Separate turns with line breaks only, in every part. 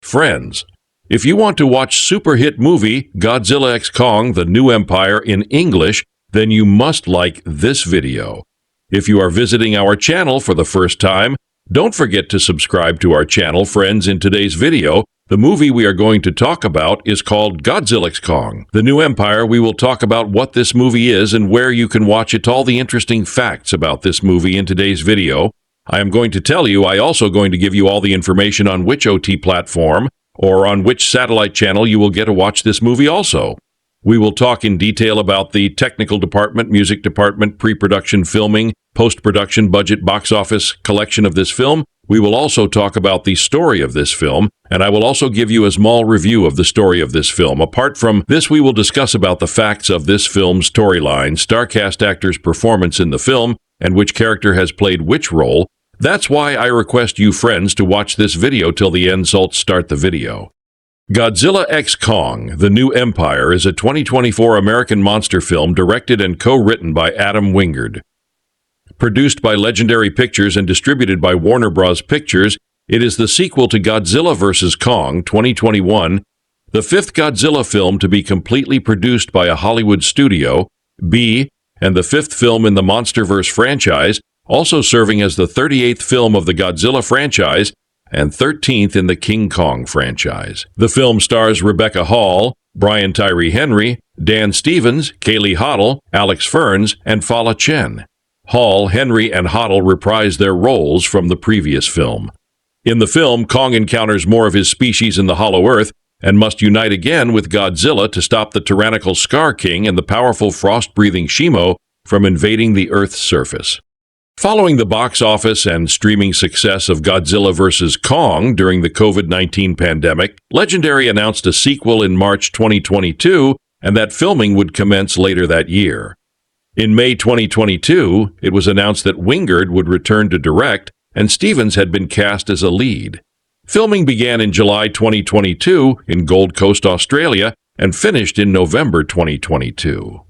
Friends, if you want to watch super hit movie Godzilla x Kong: The New Empire in English, then you must like this video. If you are visiting our channel for the first time, don't forget to subscribe to our channel. Friends, in today's video, the movie we are going to talk about is called Godzilla x Kong: The New Empire. We will talk about what this movie is and where you can watch it, all the interesting facts about this movie in today's video. I am going to tell you, I also going to give you all the information on which OT platform or on which satellite channel you will get to watch this movie also. We will talk in detail about the technical department, music department, pre-production, filming, post-production, budget, box office, collection of this film. We will also talk about the story of this film, and I will also give you a small review of the story of this film. Apart from this, we will discuss about the facts of this film's storyline, star cast actors' performance in the film, and which character has played which role. That's why I request you friends to watch this video till the end, so let's start the video. Godzilla x Kong: The New Empire is a 2024 American monster film directed and co-written by Adam Wingard. Produced by Legendary Pictures and distributed by Warner Bros. Pictures, it is the sequel to Godzilla vs. Kong 2021, the fifth Godzilla film to be completely produced by a Hollywood studio, and the fifth film in the MonsterVerse franchise, also serving as the 38th film of the Godzilla franchise and 13th in the King Kong franchise. The film stars Rebecca Hall, Brian Tyree Henry, Dan Stevens, Kaylee Hottle, Alex Ferns, and Fala Chen. Hall, Henry, and Hottle reprise their roles from the previous film. In the film, Kong encounters more of his species in the Hollow Earth and must unite again with Godzilla to stop the tyrannical Scar King and the powerful frost-breathing Shimo from invading the Earth's surface. Following the box office and streaming success of Godzilla vs. Kong during the COVID-19 pandemic, Legendary announced a sequel in March 2022 and that filming would commence later that year. In May 2022, it was announced that Wingard would return to direct and Stevens had been cast as a lead. Filming began in July 2022 in Gold Coast, Australia, and finished in November 2022.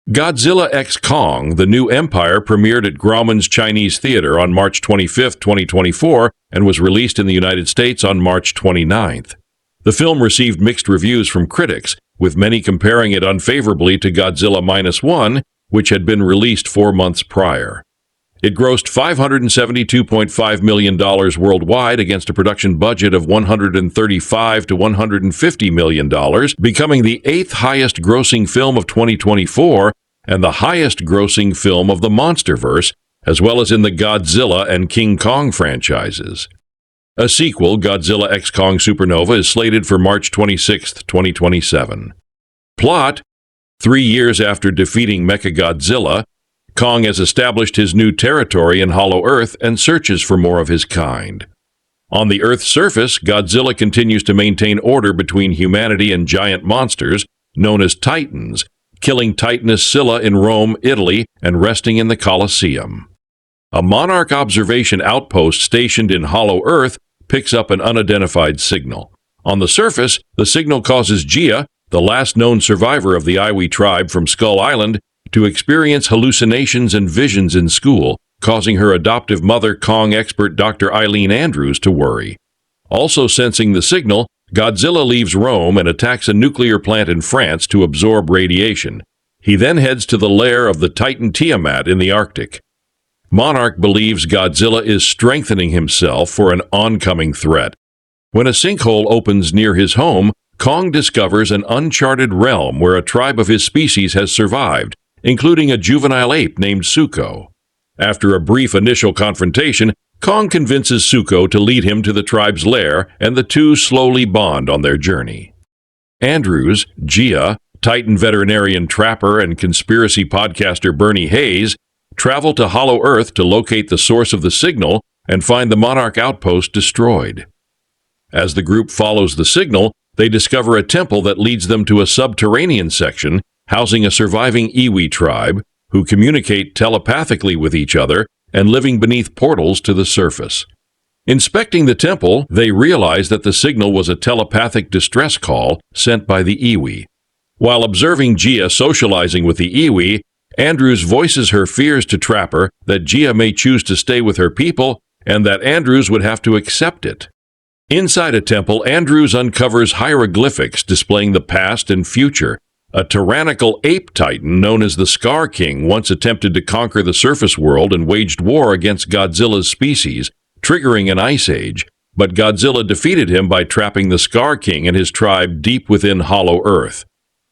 Godzilla x Kong: The New Empire premiered at Grauman's Chinese Theater on March 25, 2024, and was released in the United States on March 29th. The film received mixed reviews from critics, with many comparing it unfavorably to Godzilla -1, which had been released 4 months prior. It grossed $572.5 million worldwide against a production budget of $135 to $150 million, becoming the 8th highest grossing film of 2024 and the highest grossing film of the MonsterVerse, as well as in the Godzilla and King Kong franchises. A sequel, Godzilla x Kong Supernova, is slated for March 26, 2027. Plot: 3 years after defeating Mechagodzilla, Kong has established his new territory in Hollow Earth and searches for more of his kind. On the Earth's surface, Godzilla continues to maintain order between humanity and giant monsters, known as Titans, killing Titaness Scylla in Rome, Italy, and resting in the Colosseum. A Monarch observation outpost stationed in Hollow Earth picks up an unidentified signal. On the surface, the signal causes Gia, the last known survivor of the Iwi tribe from Skull Island, to experience hallucinations and visions in school, causing her adoptive mother, Kong expert Dr. Eileen Andrews, to worry. Also sensing the signal, Godzilla leaves Rome and attacks a nuclear plant in France to absorb radiation. He then heads to the lair of the Titan Tiamat in the Arctic. Monarch believes Godzilla is strengthening himself for an oncoming threat. When a sinkhole opens near his home, Kong discovers an uncharted realm where a tribe of his species has survived, including a juvenile ape named Suko. After a brief initial confrontation, Kong convinces Suko to lead him to the tribe's lair, and the two slowly bond on their journey. Andrews, Gia, Titan veterinarian trapper and conspiracy podcaster Bernie Hayes travel to Hollow Earth to locate the source of the signal and find the Monarch outpost destroyed. As the group follows the signal, they discover a temple that leads them to a subterranean section housing a surviving Iwi tribe who communicate telepathically with each other and living beneath portals to the surface. Inspecting the temple, they realize that the signal was a telepathic distress call sent by the Iwi. While observing Gia socializing with the Iwi, Andrews voices her fears to Trapper that Gia may choose to stay with her people and that Andrews would have to accept it. Inside a temple, Andrews uncovers hieroglyphics displaying the past and future. A tyrannical ape titan known as the Scar King once attempted to conquer the surface world and waged war against Godzilla's species, triggering an ice age. But Godzilla defeated him by trapping the Scar King and his tribe deep within Hollow Earth.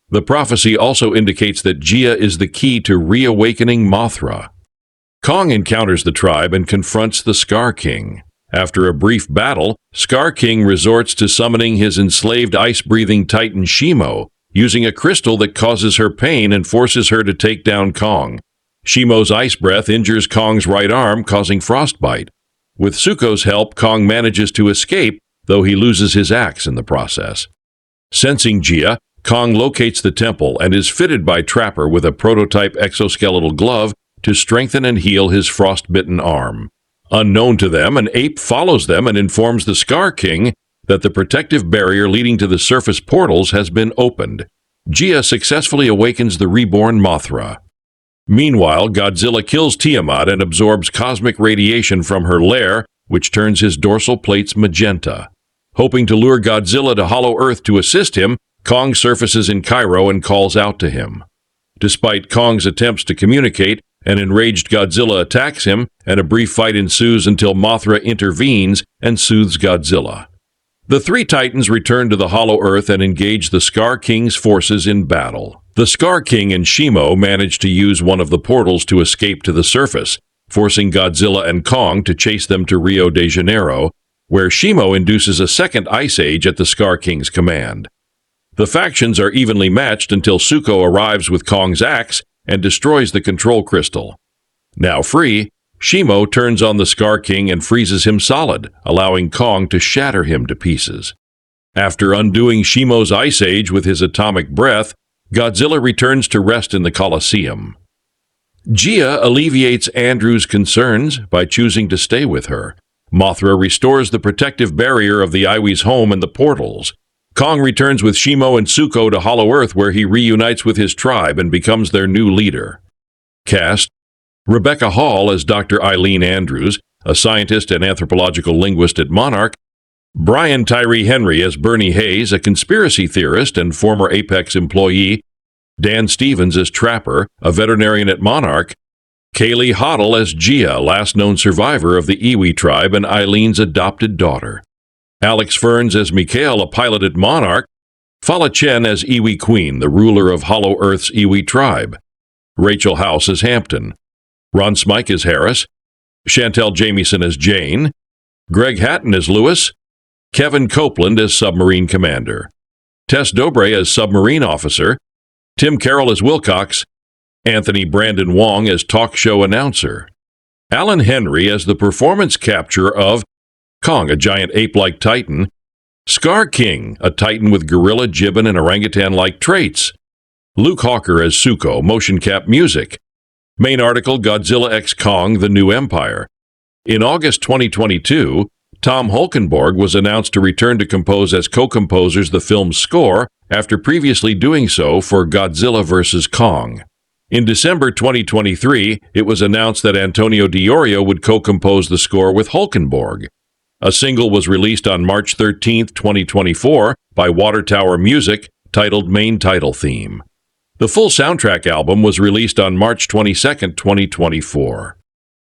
The prophecy also indicates that Gia is the key to reawakening Mothra. Kong encounters the tribe and confronts the Scar King. After a brief battle, Scar King resorts to summoning his enslaved ice-breathing titan Shimo, using a crystal that causes her pain and forces her to take down Kong. Shimo's ice breath injures Kong's right arm, causing frostbite. With Zuko's help, Kong manages to escape, though he loses his axe in the process. Sensing Gia, Kong locates the temple and is fitted by Trapper with a prototype exoskeletal glove to strengthen and heal his frostbitten arm. Unknown to them, an ape follows them and informs the Scar King that the protective barrier leading to the surface portals has been opened. Gia successfully awakens the reborn Mothra. Meanwhile, Godzilla kills Tiamat and absorbs cosmic radiation from her lair, which turns his dorsal plates magenta. Hoping to lure Godzilla to Hollow Earth to assist him, Kong surfaces in Cairo and calls out to him. Despite Kong's attempts to communicate, an enraged Godzilla attacks him, and a brief fight ensues until Mothra intervenes and soothes Godzilla. The three Titans return to the Hollow Earth and engage the Scar King's forces in battle. The Scar King and Shimo manage to use one of the portals to escape to the surface, forcing Godzilla and Kong to chase them to Rio de Janeiro, where Shimo induces a second ice age at the Scar King's command. The factions are evenly matched until Zuko arrives with Kong's axe and destroys the control crystal. Now free, Shimo turns on the Scar King and freezes him solid, allowing Kong to shatter him to pieces. After undoing Shimo's ice age with his atomic breath, Godzilla returns to rest in the Colosseum. Gia alleviates Andrew's concerns by choosing to stay with her. Mothra restores the protective barrier of the Iwi's home and the portals. Kong returns with Shimo and Zuko to Hollow Earth, where he reunites with his tribe and becomes their new leader. Cast: Rebecca Hall as Dr. Eileen Andrews, a scientist and anthropological linguist at Monarch; Brian Tyree Henry as Bernie Hayes, a conspiracy theorist and former Apex employee; Dan Stevens as Trapper, a veterinarian at Monarch; Kaylee Hottle as Gia, last known survivor of the Iwi tribe and Eileen's adopted daughter; Alex Ferns as Mikhail, a pilot at Monarch; Fala Chen as Iwi Queen, the ruler of Hollow Earth's Iwi tribe; Rachel House as Hampton; Ron Smike as Harris; Chantel Jamieson as Jane; Greg Hatton as Lewis; Kevin Copeland as Submarine Commander; Tess Dobre as Submarine Officer; Tim Carroll as Wilcox; Anthony Brandon Wong as Talk Show Announcer; Alan Henry as the performance capture of Kong, a giant ape-like titan; Scar King, a titan with gorilla, gibbon, and orangutan-like traits; Luke Hawker as Zuko, motion cap music. Main article: Godzilla x Kong, The New Empire. In August 2022, Tom Holkenborg was announced to return to compose as co-composers the film's score after previously doing so for Godzilla vs. Kong. In December 2023, it was announced that Antonio Diorio would co-compose the score with Holkenborg. A single was released on March 13, 2024, by Water Tower Music, titled Main Title Theme. The full soundtrack album was released on March 22, 2024.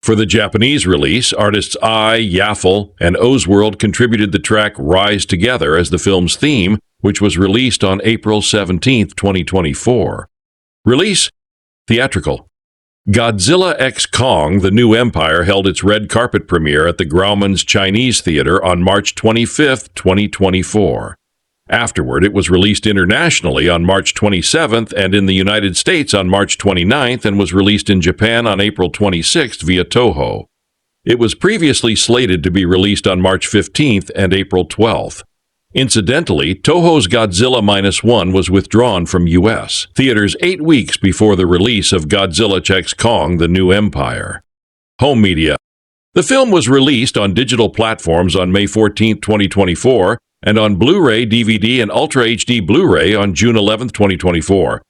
For the Japanese release, artists Ai, Yaffle, and Oseworld contributed the track Rise Together as the film's theme, which was released on April 17, 2024. Release: theatrical. Godzilla x Kong, The New Empire held its red carpet premiere at the Grauman's Chinese Theater on March 25, 2024. Afterward, it was released internationally on March 27th and in the United States on March 29th and was released in Japan on April 26th via Toho. It was previously slated to be released on March 15th and April 12th. Incidentally, Toho's Godzilla -1 was withdrawn from U.S. theaters 8 weeks before the release of Godzilla x Kong, The New Empire. Home media. The film was released on digital platforms on May 14, 2024, and on Blu-ray, DVD, and Ultra HD Blu-ray on June 11, 2024.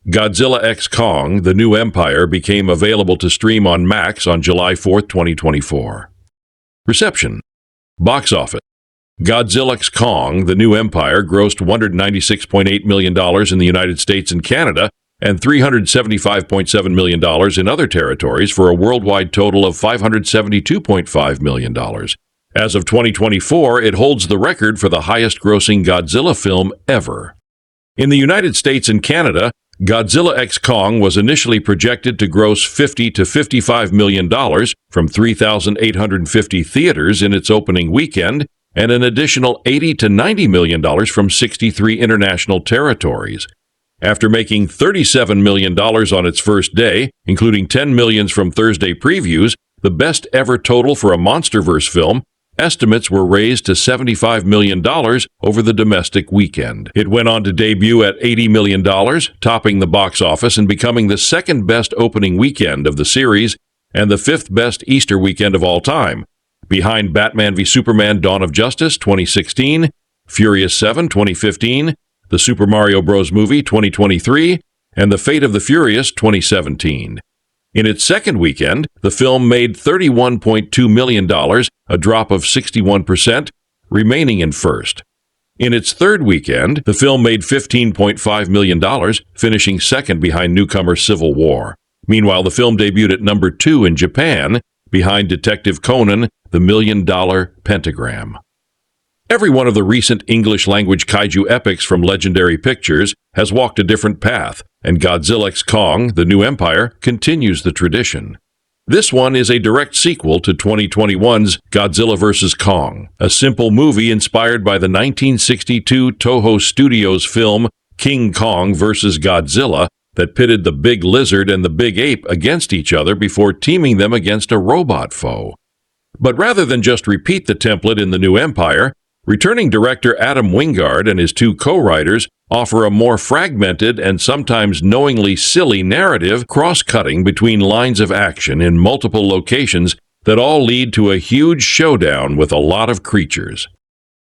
Godzilla x Kong, The New Empire became available to stream on Max on July 4, 2024. Reception. Box office. Godzilla x Kong, The New Empire, grossed $196.8 million in the United States and Canada and $375.7 million in other territories for a worldwide total of $572.5 million. As of 2024, it holds the record for the highest-grossing Godzilla film ever. In the United States and Canada, Godzilla x Kong was initially projected to gross $50 to $55 million from 3,850 theaters in its opening weekend and an additional $80 to $90 million from 63 international territories. After making $37 million on its first day, including $10 million from Thursday previews, the best ever total for a MonsterVerse film, estimates were raised to $75 million over the domestic weekend. It went on to debut at $80 million, topping the box office and becoming the second best opening weekend of the series and the fifth best Easter weekend of all time, behind Batman v Superman: Dawn of Justice 2016, Furious 7 2015, the Super Mario Bros. Movie 2023, and The Fate of the Furious 2017. In its second weekend, the film made $31.2 million, a drop of 61%, remaining in first. In its third weekend, the film made $15.5 million, finishing second behind newcomer Civil War. Meanwhile, the film debuted at number 2 in Japan, behind Detective Conan: The $1 Million Pentagram. Every one of the recent English-language kaiju epics from Legendary Pictures has walked a different path, and Godzilla x Kong: The New Empire continues the tradition. This one is a direct sequel to 2021's Godzilla vs. Kong, a simple movie inspired by the 1962 Toho Studios film King Kong vs. Godzilla that pitted the big lizard and the big ape against each other before teaming them against a robot foe. But rather than just repeat the template in The New Empire, returning director Adam Wingard and his two co-writers offer a more fragmented and sometimes knowingly silly narrative cross-cutting between lines of action in multiple locations that all lead to a huge showdown with a lot of creatures.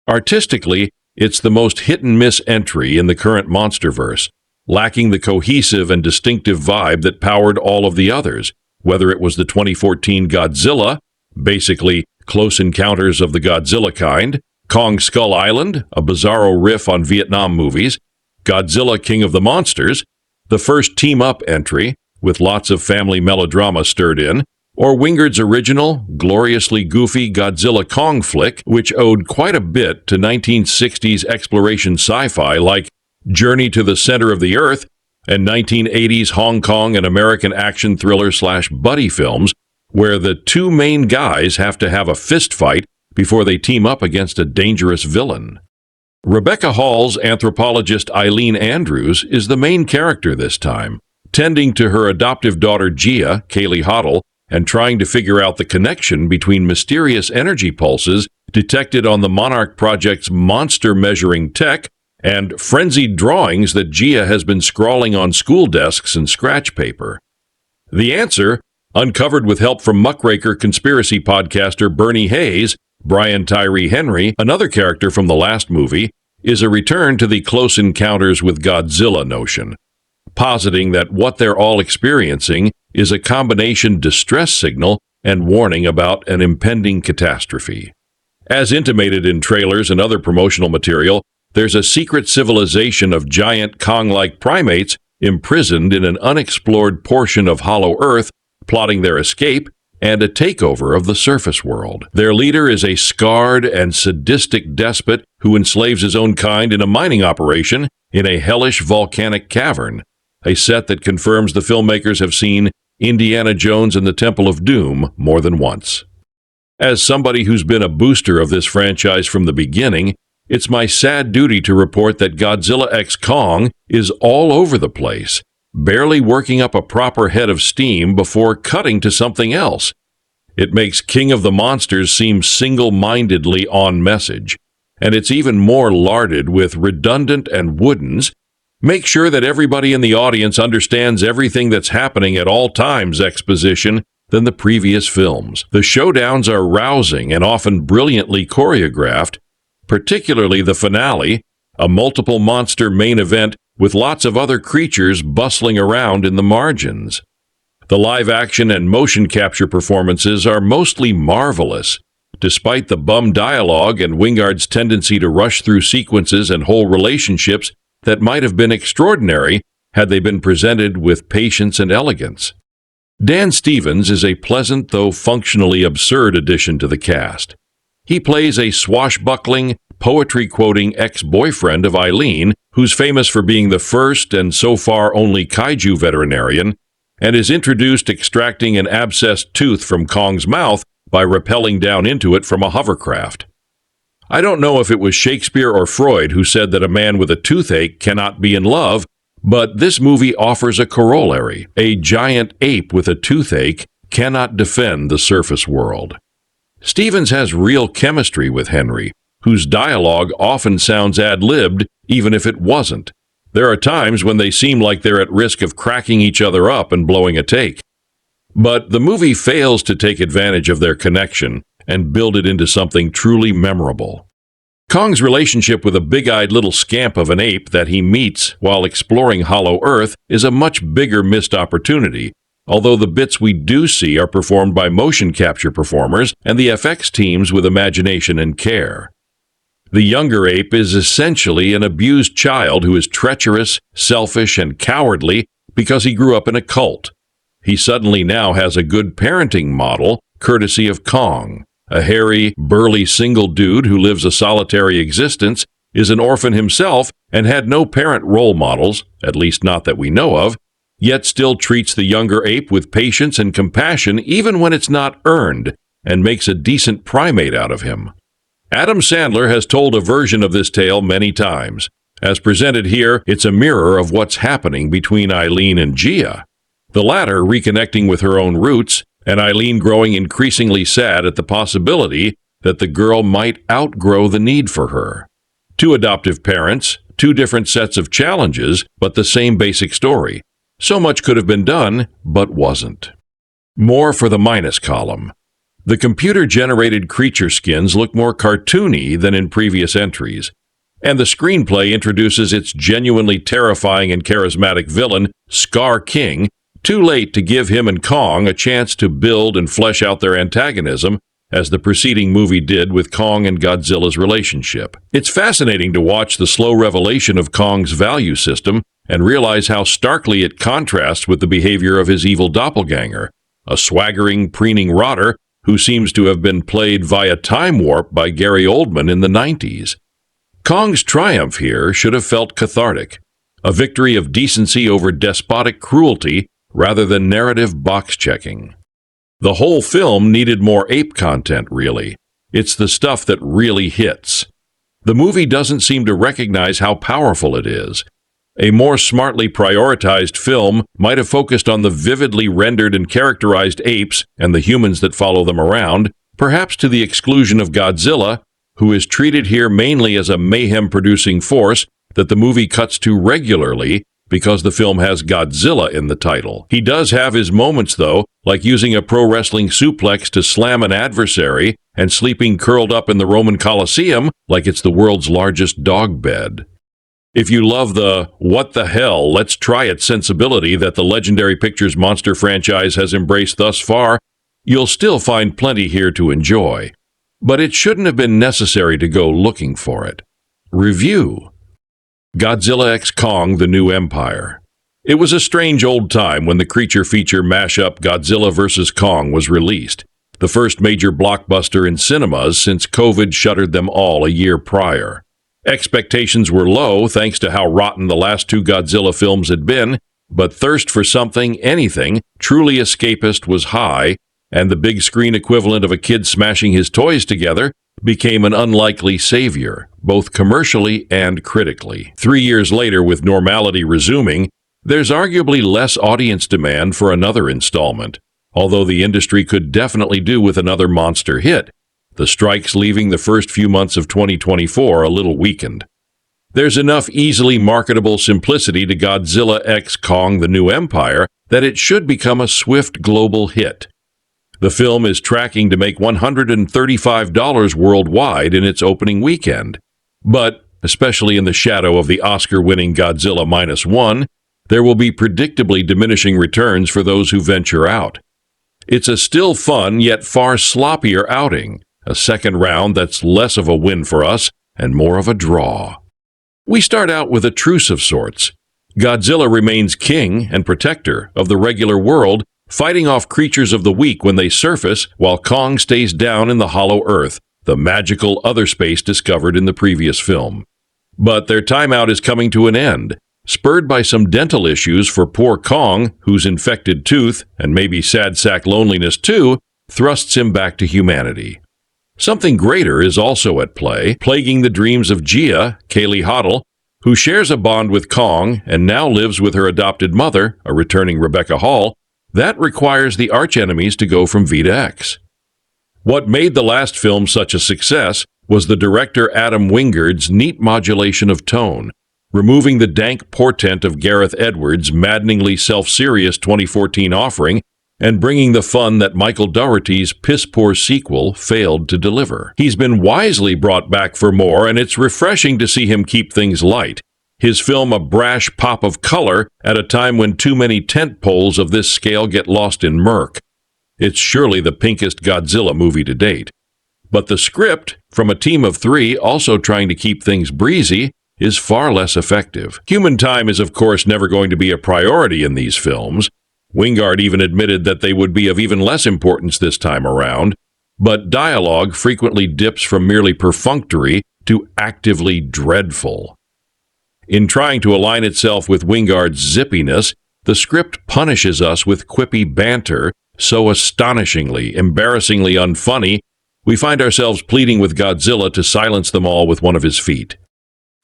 Artistically, it's the most hit-and-miss entry in the current MonsterVerse, lacking the cohesive and distinctive vibe that powered all of the others, whether it was the 2014 Godzilla, basically Close Encounters of the Godzilla kind, Kong Skull Island, a bizarro riff on Vietnam movies, Godzilla King of the Monsters, the first team-up entry, with lots of family melodrama stirred in, or Wingard's original, gloriously goofy Godzilla Kong flick, which owed quite a bit to 1960s exploration sci-fi like Journey to the Center of the Earth and 1980s Hong Kong and American action thriller/buddy films, where the two main guys have to have a fist fight before they team up against a dangerous villain. Rebecca Hall's anthropologist Eileen Andrews is the main character this time, tending to her adoptive daughter Gia, Kaylee Hottle, and trying to figure out the connection between mysterious energy pulses detected on the Monarch Project's monster measuring tech and frenzied drawings that Gia has been scrawling on school desks and scratch paper. The answer, uncovered with help from muckraker conspiracy podcaster Bernie Hayes, Brian Tyree Henry, another character from the last movie, is a return to the Close Encounters with Godzilla notion, positing that what they're all experiencing is a combination distress signal and warning about an impending catastrophe. As intimated in trailers and other promotional material, there's a secret civilization of giant Kong-like primates imprisoned in an unexplored portion of Hollow Earth, plotting their escape and a takeover of the surface world. Their leader is a scarred and sadistic despot who enslaves his own kind in a mining operation in a hellish volcanic cavern, a set that confirms the filmmakers have seen Indiana Jones and the Temple of Doom more than once. As somebody who's been a booster of this franchise from the beginning, it's my sad duty to report that Godzilla x Kong is all over the place, barely working up a proper head of steam before cutting to something else. It makes King of the Monsters seem single-mindedly on message, and it's even more larded with redundant and woodens, make sure that everybody in the audience understands everything that's happening at all times exposition than the previous films. The showdowns are rousing and often brilliantly choreographed, particularly the finale, a multiple monster main event with lots of other creatures bustling around in the margins. The live action and motion capture performances are mostly marvelous, despite the bum dialogue and Wingard's tendency to rush through sequences and whole relationships that might have been extraordinary had they been presented with patience and elegance. Dan Stevens is a pleasant, though functionally absurd addition to the cast. He plays a swashbuckling, poetry-quoting ex-boyfriend of Eileen, who's famous for being the first and so far only kaiju veterinarian, and is introduced extracting an abscessed tooth from Kong's mouth by rappelling down into it from a hovercraft. I don't know if it was Shakespeare or Freud who said that a man with a toothache cannot be in love, but this movie offers a corollary. A giant ape with a toothache cannot defend the surface world. Stevens has real chemistry with Henry, whose dialogue often sounds ad-libbed even if it wasn't. There are times when they seem like they're at risk of cracking each other up and blowing a take. But the movie fails to take advantage of their connection and build it into something truly memorable. Kong's relationship with a big-eyed little scamp of an ape that he meets while exploring Hollow Earth is a much bigger missed opportunity, although the bits we do see are performed by motion capture performers and the FX teams with imagination and care. The younger ape is essentially an abused child who is treacherous, selfish, and cowardly because he grew up in a cult. He suddenly now has a good parenting model, courtesy of Kong. A hairy, burly single dude who lives a solitary existence, is an orphan himself, and had no parent role models, at least not that we know of, yet still treats the younger ape with patience and compassion even when it's not earned, and makes a decent primate out of him. Adam Sandler has told a version of this tale many times. As presented here, it's a mirror of what's happening between Eileen and Gia. The latter reconnecting with her own roots, and Eileen growing increasingly sad at the possibility that the girl might outgrow the need for her. Two adoptive parents, two different sets of challenges, but the same basic story. So much could have been done, but wasn't. More for the minus column. The computer-generated creature skins look more cartoony than in previous entries, and the screenplay introduces its genuinely terrifying and charismatic villain, Scar King, too late to give him and Kong a chance to build and flesh out their antagonism, as the preceding movie did with Kong and Godzilla's relationship. It's fascinating to watch the slow revelation of Kong's value system and realize how starkly it contrasts with the behavior of his evil doppelganger, a swaggering, preening rotter who seems to have been played via time warp by Gary Oldman in the 90s. Kong's triumph here should have felt cathartic, a victory of decency over despotic cruelty rather than narrative box-checking. The whole film needed more ape content, really. It's the stuff that really hits. The movie doesn't seem to recognize how powerful it is. A more smartly prioritized film might have focused on the vividly rendered and characterized apes and the humans that follow them around, perhaps to the exclusion of Godzilla, who is treated here mainly as a mayhem-producing force that the movie cuts to regularly because the film has Godzilla in the title. He does have his moments, though, like using a pro wrestling suplex to slam an adversary and sleeping curled up in the Roman Colosseum like it's the world's largest dog bed. If you love the what the hell, let's try it sensibility that the Legendary Pictures monster franchise has embraced thus far, you'll still find plenty here to enjoy. But it shouldn't have been necessary to go looking for it. Review: Godzilla x Kong: The New Empire. It was a strange old time when the creature feature mashup Godzilla vs. Kong was released, the first major blockbuster in cinemas since COVID shuttered them all a year prior. Expectations were low thanks to how rotten the last two Godzilla films had been, but thirst for something, anything, truly escapist was high, and the big screen equivalent of a kid smashing his toys together became an unlikely savior, both commercially and critically. 3 years later, with normality resuming, there's arguably less audience demand for another installment, although the industry could definitely do with another monster hit, the strikes leaving the first few months of 2024 a little weakened. There's enough easily marketable simplicity to Godzilla x Kong: The New Empire that it should become a swift global hit. The film is tracking to make $135 worldwide in its opening weekend. But, especially in the shadow of the Oscar-winning Godzilla -1, there will be predictably diminishing returns for those who venture out. It's a still fun yet far sloppier outing, a second round that's less of a win for us and more of a draw. We start out with a truce of sorts. Godzilla remains king and protector of the regular world, fighting off creatures of the weak when they surface, while Kong stays down in the hollow earth, the magical other space discovered in the previous film. But their timeout is coming to an end, spurred by some dental issues for poor Kong, whose infected tooth, and maybe sad sack loneliness too, thrusts him back to humanity. Something greater is also at play, plaguing the dreams of Gia, Kaylee Hottle, who shares a bond with Kong and now lives with her adopted mother, a returning Rebecca Hall. That requires the archenemies to go from V to X. What made the last film such a success was the director Adam Wingard's neat modulation of tone, removing the dank portent of Gareth Edwards' maddeningly self-serious 2014 offering and bringing the fun that Michael Dougherty's piss-poor sequel failed to deliver. He's been wisely brought back for more, and it's refreshing to see him keep things light. His film a brash pop of color at a time when too many tent poles of this scale get lost in murk. It's surely the pinkest Godzilla movie to date. But the script, from a team of 3 also trying to keep things breezy, is far less effective. Human time is of course never going to be a priority in these films. Wingard even admitted that they would be of even less importance this time around, but dialogue frequently dips from merely perfunctory to actively dreadful. In trying to align itself with Wingard's zippiness, the script punishes us with quippy banter so astonishingly, embarrassingly unfunny, we find ourselves pleading with Godzilla to silence them all with one of his feet.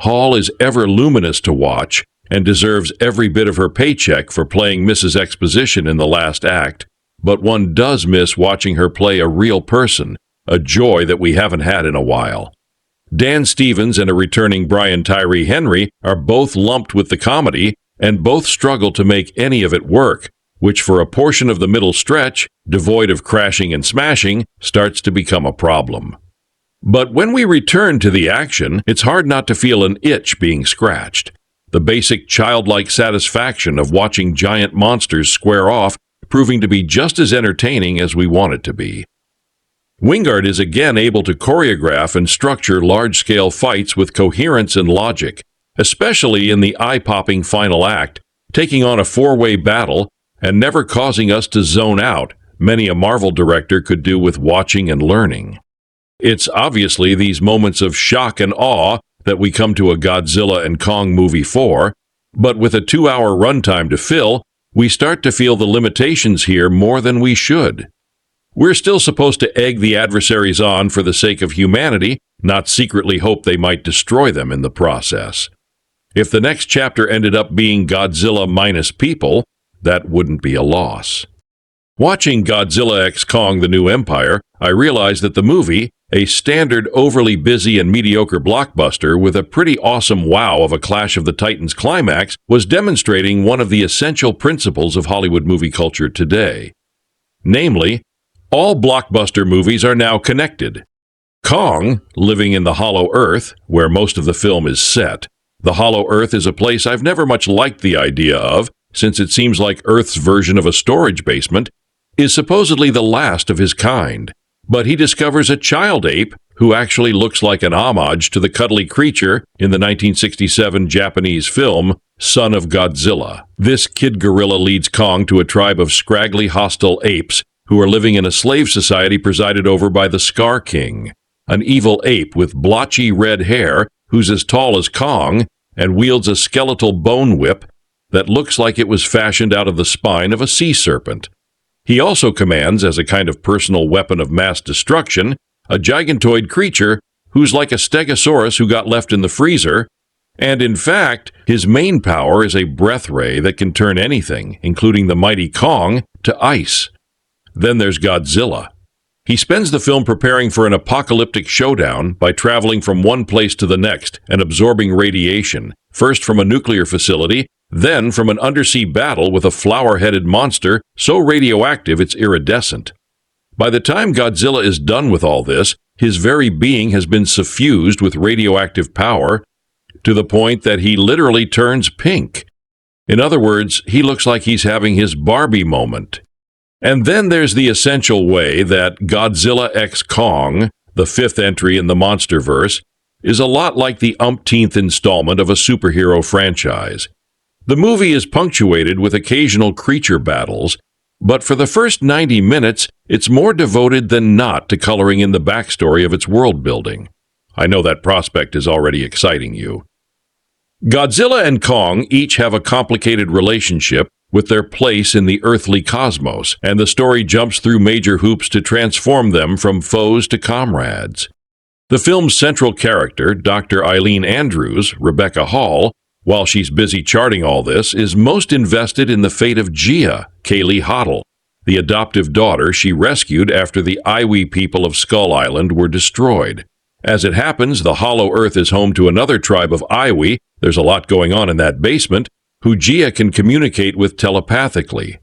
Hall is ever luminous to watch and deserves every bit of her paycheck for playing Mrs. Exposition in the last act, but one does miss watching her play a real person, a joy that we haven't had in a while. Dan Stevens and a returning Brian Tyree Henry are both lumped with the comedy, and both struggle to make any of it work, which for a portion of the middle stretch, devoid of crashing and smashing, starts to become a problem. But when we return to the action, it's hard not to feel an itch being scratched. The basic childlike satisfaction of watching giant monsters square off proving to be just as entertaining as we want it to be. Wingard is again able to choreograph and structure large-scale fights with coherence and logic, especially in the eye-popping final act, taking on a 4-way battle and never causing us to zone out, many a Marvel director could do with watching and learning. It's obviously these moments of shock and awe that we come to a Godzilla and Kong movie for, but with a 2-hour runtime to fill, we start to feel the limitations here more than we should. We're still supposed to egg the adversaries on for the sake of humanity, not secretly hope they might destroy them in the process. If the next chapter ended up being Godzilla minus people, that wouldn't be a loss. Watching Godzilla x Kong: The New Empire, I realized that the movie, a standard overly busy and mediocre blockbuster with a pretty awesome wow of a Clash of the Titans climax, was demonstrating one of the essential principles of Hollywood movie culture today. Namely, all blockbuster movies are now connected. Kong, living in the Hollow Earth, where most of the film is set. The Hollow Earth is a place I've never much liked the idea of, since it seems like Earth's version of a storage basement, is supposedly the last of his kind. But he discovers a child ape who actually looks like an homage to the cuddly creature in the 1967 Japanese film Son of Godzilla. This kid gorilla leads Kong to a tribe of scraggly hostile apes who are living in a slave society presided over by the Scar King, an evil ape with blotchy red hair who's as tall as Kong and wields a skeletal bone whip that looks like it was fashioned out of the spine of a sea serpent. He also commands, as a kind of personal weapon of mass destruction, a gigantoid creature who's like a stegosaurus who got left in the freezer, and in fact, his main power is a breath ray that can turn anything, including the mighty Kong, to ice. Then there's Godzilla. He spends the film preparing for an apocalyptic showdown by traveling from one place to the next and absorbing radiation, first from a nuclear facility, then from an undersea battle with a flower-headed monster so radioactive it's iridescent. By the time Godzilla is done with all this, his very being has been suffused with radioactive power to the point that he literally turns pink. In other words, he looks like he's having his Barbie moment. And then there's the essential way that Godzilla x Kong, the fifth entry in the MonsterVerse, is a lot like the umpteenth installment of a superhero franchise. The movie is punctuated with occasional creature battles, but for the first 90 minutes, it's more devoted than not to coloring in the backstory of its world building. I know that prospect is already exciting you. Godzilla and Kong each have a complicated relationship with their place in the earthly cosmos, and the story jumps through major hoops to transform them from foes to comrades. The film's central character, Dr. Eileen Andrews, Rebecca Hall, while she's busy charting all this, is most invested in the fate of Gia, Kaylee Hottle, the adoptive daughter she rescued after the Iwi people of Skull Island were destroyed. As it happens, the Hollow Earth is home to another tribe of Iwi, there's a lot going on in that basement, who Gia can communicate with telepathically.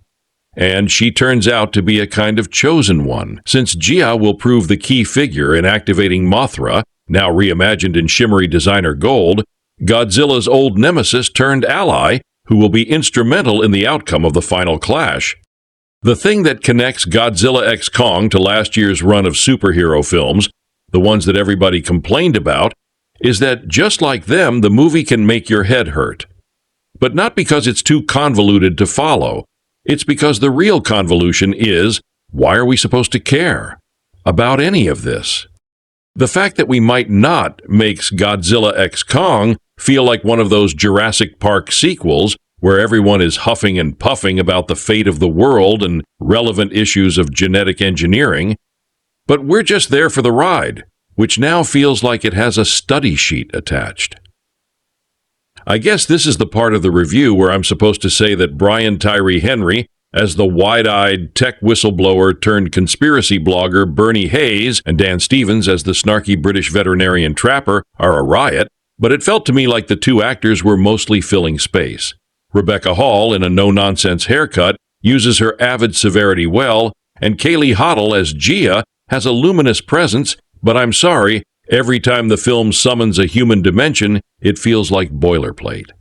And she turns out to be a kind of chosen one, since Gia will prove the key figure in activating Mothra, now reimagined in shimmery designer gold, Godzilla's old nemesis turned ally, who will be instrumental in the outcome of the final clash. The thing that connects Godzilla x Kong to last year's run of superhero films, the ones that everybody complained about, is that just like them, the movie can make your head hurt. But not because it's too convoluted to follow. It's because the real convolution is, why are we supposed to care about any of this? The fact that we might not makes Godzilla x Kong feel like one of those Jurassic Park sequels where everyone is huffing and puffing about the fate of the world and relevant issues of genetic engineering. But we're just there for the ride, which now feels like it has a study sheet attached. I guess this is the part of the review where I'm supposed to say that Brian Tyree Henry, as the wide-eyed tech whistleblower turned conspiracy blogger Bernie Hayes, and Dan Stevens as the snarky British veterinarian trapper are a riot, but it felt to me like the two actors were mostly filling space. Rebecca Hall, in a no-nonsense haircut, uses her avid severity well, and Kaylee Hottle as Gia has a luminous presence, but I'm sorry, every time the film summons a human dimension, it feels like boilerplate.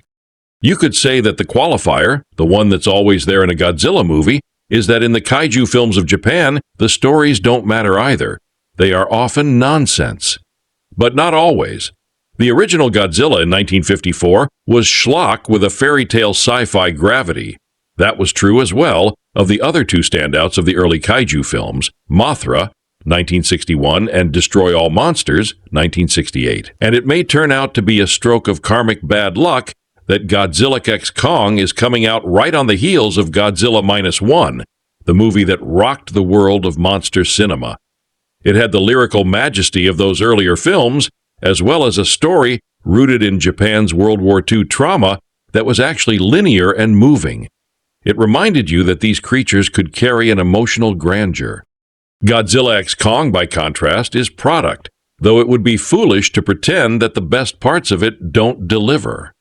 You could say that the qualifier, the one that's always there in a Godzilla movie, is that in the kaiju films of Japan, the stories don't matter either. They are often nonsense. But not always. The original Godzilla in 1954 was schlock with a fairy tale sci-fi gravity. That was true as well of the other two standouts of the early kaiju films, Mothra, 1961, and Destroy All Monsters, 1968. And it may turn out to be a stroke of karmic bad luck that Godzilla x Kong is coming out right on the heels of Godzilla -1, the movie that rocked the world of monster cinema. It had the lyrical majesty of those earlier films, as well as a story rooted in Japan's World War II trauma that was actually linear and moving. It reminded you that these creatures could carry an emotional grandeur. Godzilla x Kong, by contrast, is product, though it would be foolish to pretend that the best parts of it don't deliver.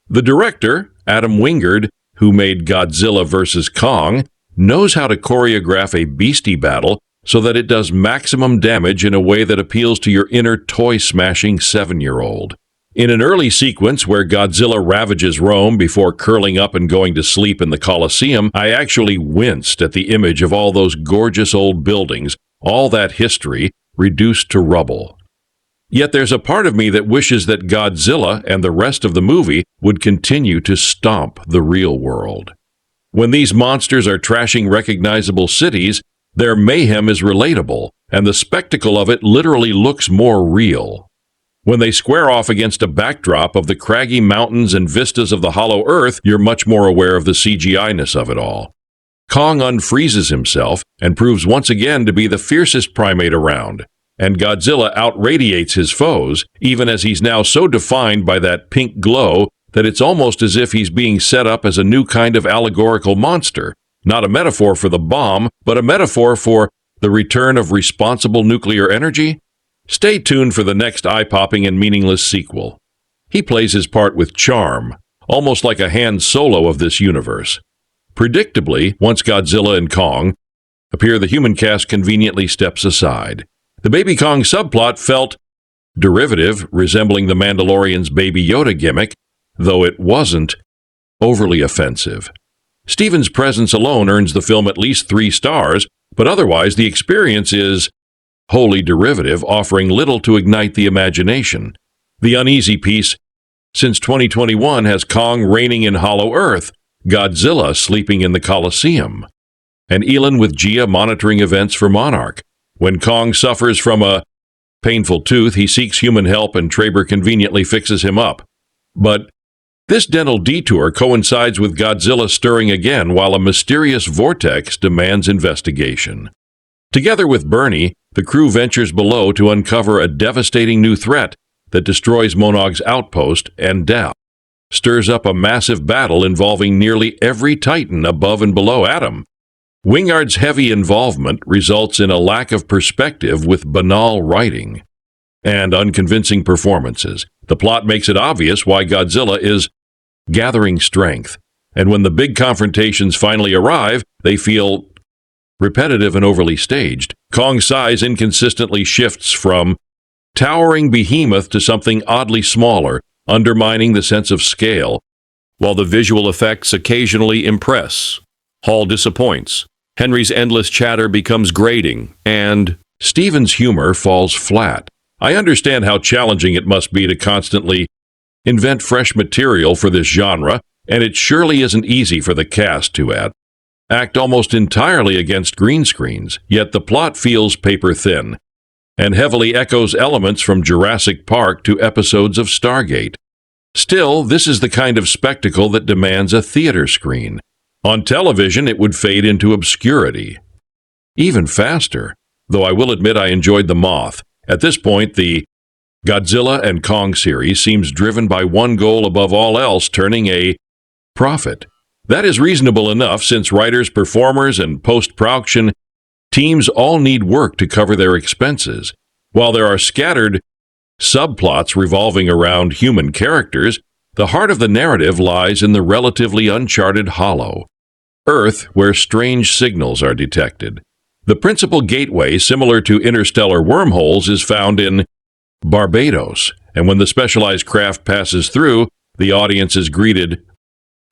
The director, Adam Wingard, who made Godzilla vs. Kong, knows how to choreograph a beastie battle so that it does maximum damage in a way that appeals to your inner toy-smashing 7-year-old. In an early sequence where Godzilla ravages Rome before curling up and going to sleep in the Colosseum, I actually winced at the image of all those gorgeous old buildings, all that history, reduced to rubble. Yet there's a part of me that wishes that Godzilla and the rest of the movie would continue to stomp the real world. When these monsters are trashing recognizable cities, their mayhem is relatable, and the spectacle of it literally looks more real. When they square off against a backdrop of the craggy mountains and vistas of the Hollow Earth, you're much more aware of the CGI-ness of it all. Kong unfreezes himself and proves once again to be the fiercest primate around, and Godzilla outradiates his foes, even as he's now so defined by that pink glow that it's almost as if he's being set up as a new kind of allegorical monster, not a metaphor for the bomb, but a metaphor for the return of responsible nuclear energy. Stay tuned for the next eye-popping and meaningless sequel. He plays his part with charm, almost like a Han Solo of this universe. Predictably, once Godzilla and Kong appear, the human cast conveniently steps aside. The Baby Kong subplot felt derivative, resembling the Mandalorian's Baby Yoda gimmick, though it wasn't overly offensive. Stevens' presence alone earns the film at least 3 stars, but otherwise the experience is wholly derivative, offering little to ignite the imagination. The uneasy piece since 2021 has Kong reigning in Hollow Earth, Godzilla sleeping in the Colosseum, and Elon with Gia monitoring events for Monarch. When Kong suffers from a painful tooth, he seeks human help and Traber conveniently fixes him up. But this dental detour coincides with Godzilla stirring again while a mysterious vortex demands investigation. Together with Bernie, the crew ventures below to uncover a devastating new threat that destroys Monog's outpost and stirs up a massive battle involving nearly every Titan above and below Adam. Wingard's heavy involvement results in a lack of perspective with banal writing and unconvincing performances. The plot makes it obvious why Godzilla is gathering strength, and when the big confrontations finally arrive, they feel repetitive and overly staged. Kong's size inconsistently shifts from towering behemoth to something oddly smaller, undermining the sense of scale, while the visual effects occasionally impress. Hall disappoints. Henry's endless chatter becomes grating, and Steven's humor falls flat. I understand how challenging it must be to constantly invent fresh material for this genre, and it surely isn't easy for the cast to act almost entirely against green screens, yet the plot feels paper-thin and heavily echoes elements from Jurassic Park to episodes of Stargate. Still, this is the kind of spectacle that demands a theater screen. On television, it would fade into obscurity even faster, though I will admit I enjoyed The Moth. At this point, the Godzilla and Kong series seems driven by one goal above all else, turning a profit. That is reasonable enough since writers, performers, and post-production teams all need work to cover their expenses. While there are scattered subplots revolving around human characters, the heart of the narrative lies in the relatively uncharted Hollow Earth, where strange signals are detected. The principal gateway, similar to interstellar wormholes, is found in Barbados, and when the specialized craft passes through, the audience is greeted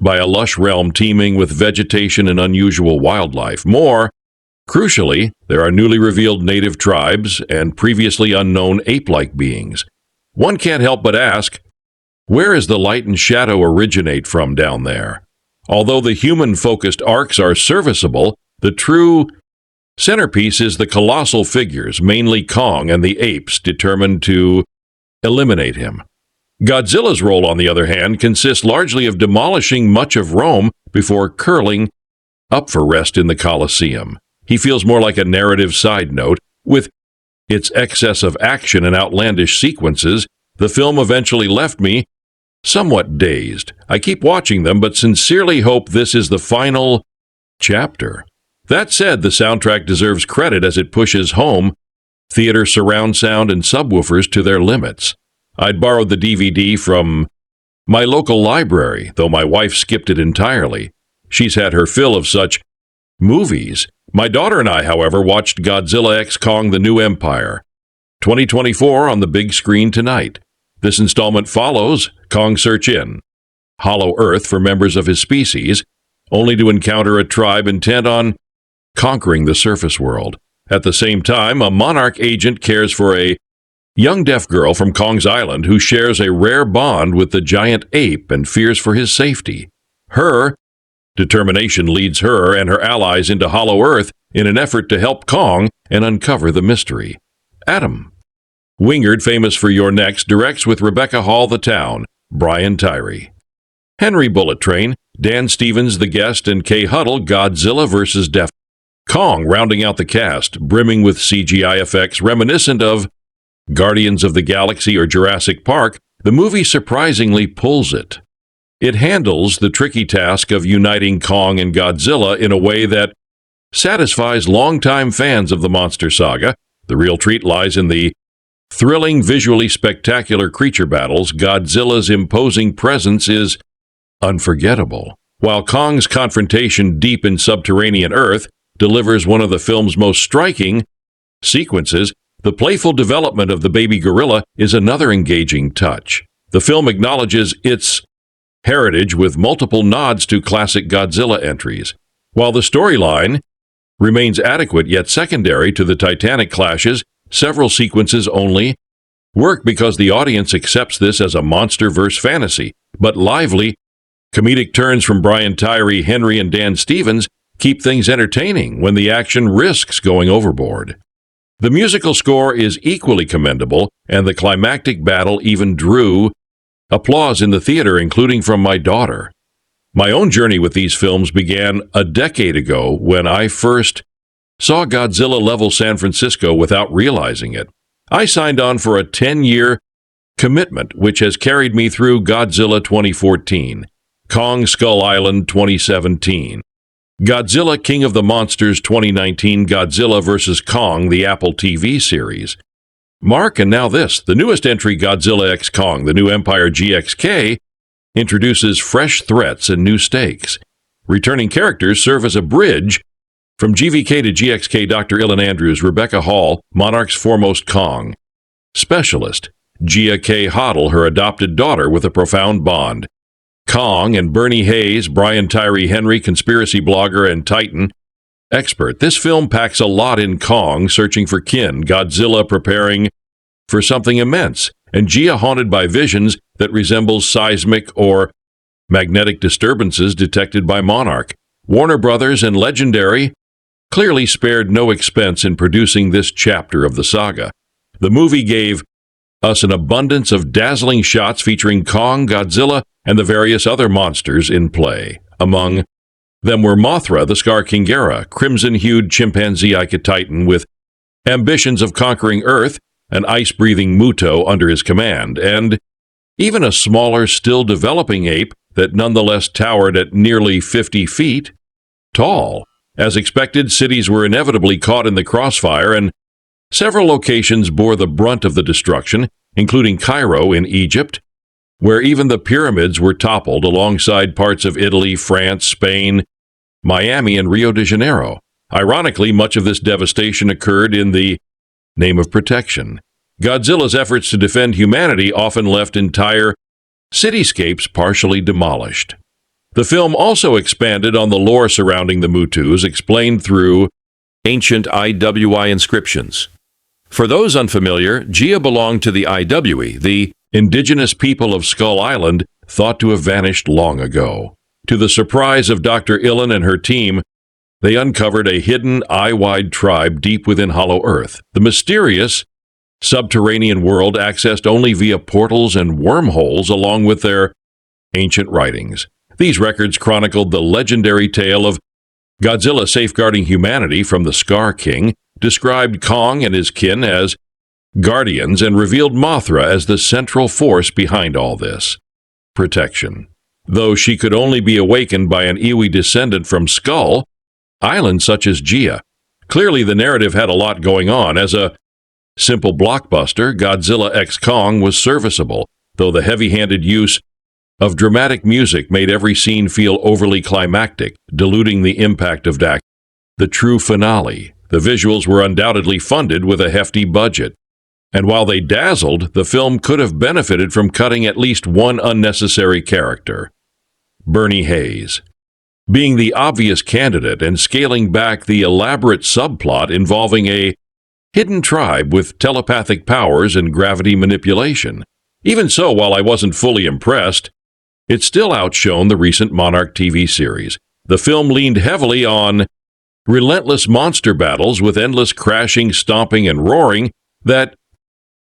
by a lush realm teeming with vegetation and unusual wildlife. More crucially, there are newly revealed native tribes and previously unknown ape-like beings. One can't help but ask, where is the light and shadow originate from down there? Although the human-focused arcs are serviceable, the true centerpiece is the colossal figures, mainly Kong and the apes, determined to eliminate him. Godzilla's role, on the other hand, consists largely of demolishing much of Rome before curling up for rest in the Colosseum. He feels more like a narrative side note. With its excess of action and outlandish sequences, the film eventually left me somewhat dazed. I keep watching them, but sincerely hope this is the final chapter. That said, the soundtrack deserves credit as it pushes home theater surround sound and subwoofers to their limits. I'd borrowed the DVD from my local library, though my wife skipped it entirely. She's had her fill of such movies. My daughter and I, however, watched Godzilla x Kong: The New Empire, 2024 on the big screen tonight. This installment follows Kong Search In, Hollow Earth for members of his species, only to encounter a tribe intent on conquering the surface world. At the same time, a Monarch agent cares for a young deaf girl from Kong's Island who shares a rare bond with the giant ape and fears for his safety. Her determination leads her and her allies into Hollow Earth in an effort to help Kong and uncover the mystery. Adam. Wingard, famous for Your Next, directs with Rebecca Hall the Town, Brian Tyree. Henry Bullet Train, Dan Stevens the Guest, and Kay Hottle, Godzilla vs. Def. Kong rounding out the cast, brimming with CGI effects reminiscent of Guardians of the Galaxy or Jurassic Park. The movie surprisingly pulls it. It handles the tricky task of uniting Kong and Godzilla in a way that satisfies longtime fans of the monster saga. The real treat lies in the thrilling, visually spectacular creature battles. Godzilla's imposing presence is unforgettable, while Kong's confrontation deep in subterranean Earth delivers one of the film's most striking sequences. The playful development of the baby gorilla is another engaging touch. The film acknowledges its heritage with multiple nods to classic Godzilla entries. While the storyline remains adequate yet secondary to the Titanic clashes, several sequences only work because the audience accepts this as a monster-verse fantasy, but lively, comedic turns from Brian Tyree Henry and Dan Stevens keep things entertaining when the action risks going overboard. The musical score is equally commendable, and the climactic battle even drew applause in the theater, including from my daughter. My own journey with these films began a decade ago when I first saw Godzilla-level San Francisco without realizing it. I signed on for a 10-year commitment, which has carried me through Godzilla 2014, Kong Skull Island 2017, Godzilla King of the Monsters 2019, Godzilla vs. Kong, the Apple TV series. Mark, and now this, the newest entry, Godzilla x Kong, the new Empire GXK, introduces fresh threats and new stakes. Returning characters serve as a bridge from GVK to GXK. Dr. Ilan Andrews, Rebecca Hall, Monarch's foremost Kong specialist, Kaylee Hottle, her adopted daughter with a profound bond, Kong and Bernie Hayes, Brian Tyree Henry, conspiracy blogger and Titan expert. This film packs a lot in Kong, searching for kin, Godzilla preparing for something immense, and Gia haunted by visions that resembles seismic or magnetic disturbances detected by Monarch. Warner Brothers and Legendary clearly spared no expense in producing this chapter of the saga. The movie gave us an abundance of dazzling shots featuring Kong, Godzilla, and the various other monsters in play. Among them were Mothra, the Scar Kingera, crimson-hued chimpanzee Ike-Titan with ambitions of conquering Earth, an ice-breathing Muto under his command, and even a smaller, still-developing ape that nonetheless towered at nearly 50 feet tall. As expected, cities were inevitably caught in the crossfire, and several locations bore the brunt of the destruction, including Cairo in Egypt, where even the pyramids were toppled alongside parts of Italy, France, Spain, Miami, and Rio de Janeiro. Ironically, much of this devastation occurred in the name of protection. Godzilla's efforts to defend humanity often left entire cityscapes partially demolished. The film also expanded on the lore surrounding the Mutus, explained through ancient IWI inscriptions. For those unfamiliar, Gia belonged to the IWI, the indigenous people of Skull Island, thought to have vanished long ago. To the surprise of Dr. Ilan and her team, they uncovered a hidden, eye-wide tribe deep within Hollow Earth. The mysterious subterranean world accessed only via portals and wormholes along with their ancient writings. These records chronicled the legendary tale of Godzilla safeguarding humanity from the Scar King, described Kong and his kin as guardians, and revealed Mothra as the central force behind all this. Protection. Though she could only be awakened by an Iwi descendant from Skull Island such as Gia. Clearly the narrative had a lot going on. As a simple blockbuster, Godzilla x Kong was serviceable, though the heavy-handed use of dramatic music made every scene feel overly climactic, diluting the impact of the true finale. The visuals were undoubtedly funded with a hefty budget, and while they dazzled, the film could have benefited from cutting at least one unnecessary character. Bernie Hayes. Being the obvious candidate and scaling back the elaborate subplot involving a hidden tribe with telepathic powers and gravity manipulation. Even so, while I wasn't fully impressed, it still outshone the recent Monarch TV series. The film leaned heavily on relentless monster battles with endless crashing, stomping, and roaring that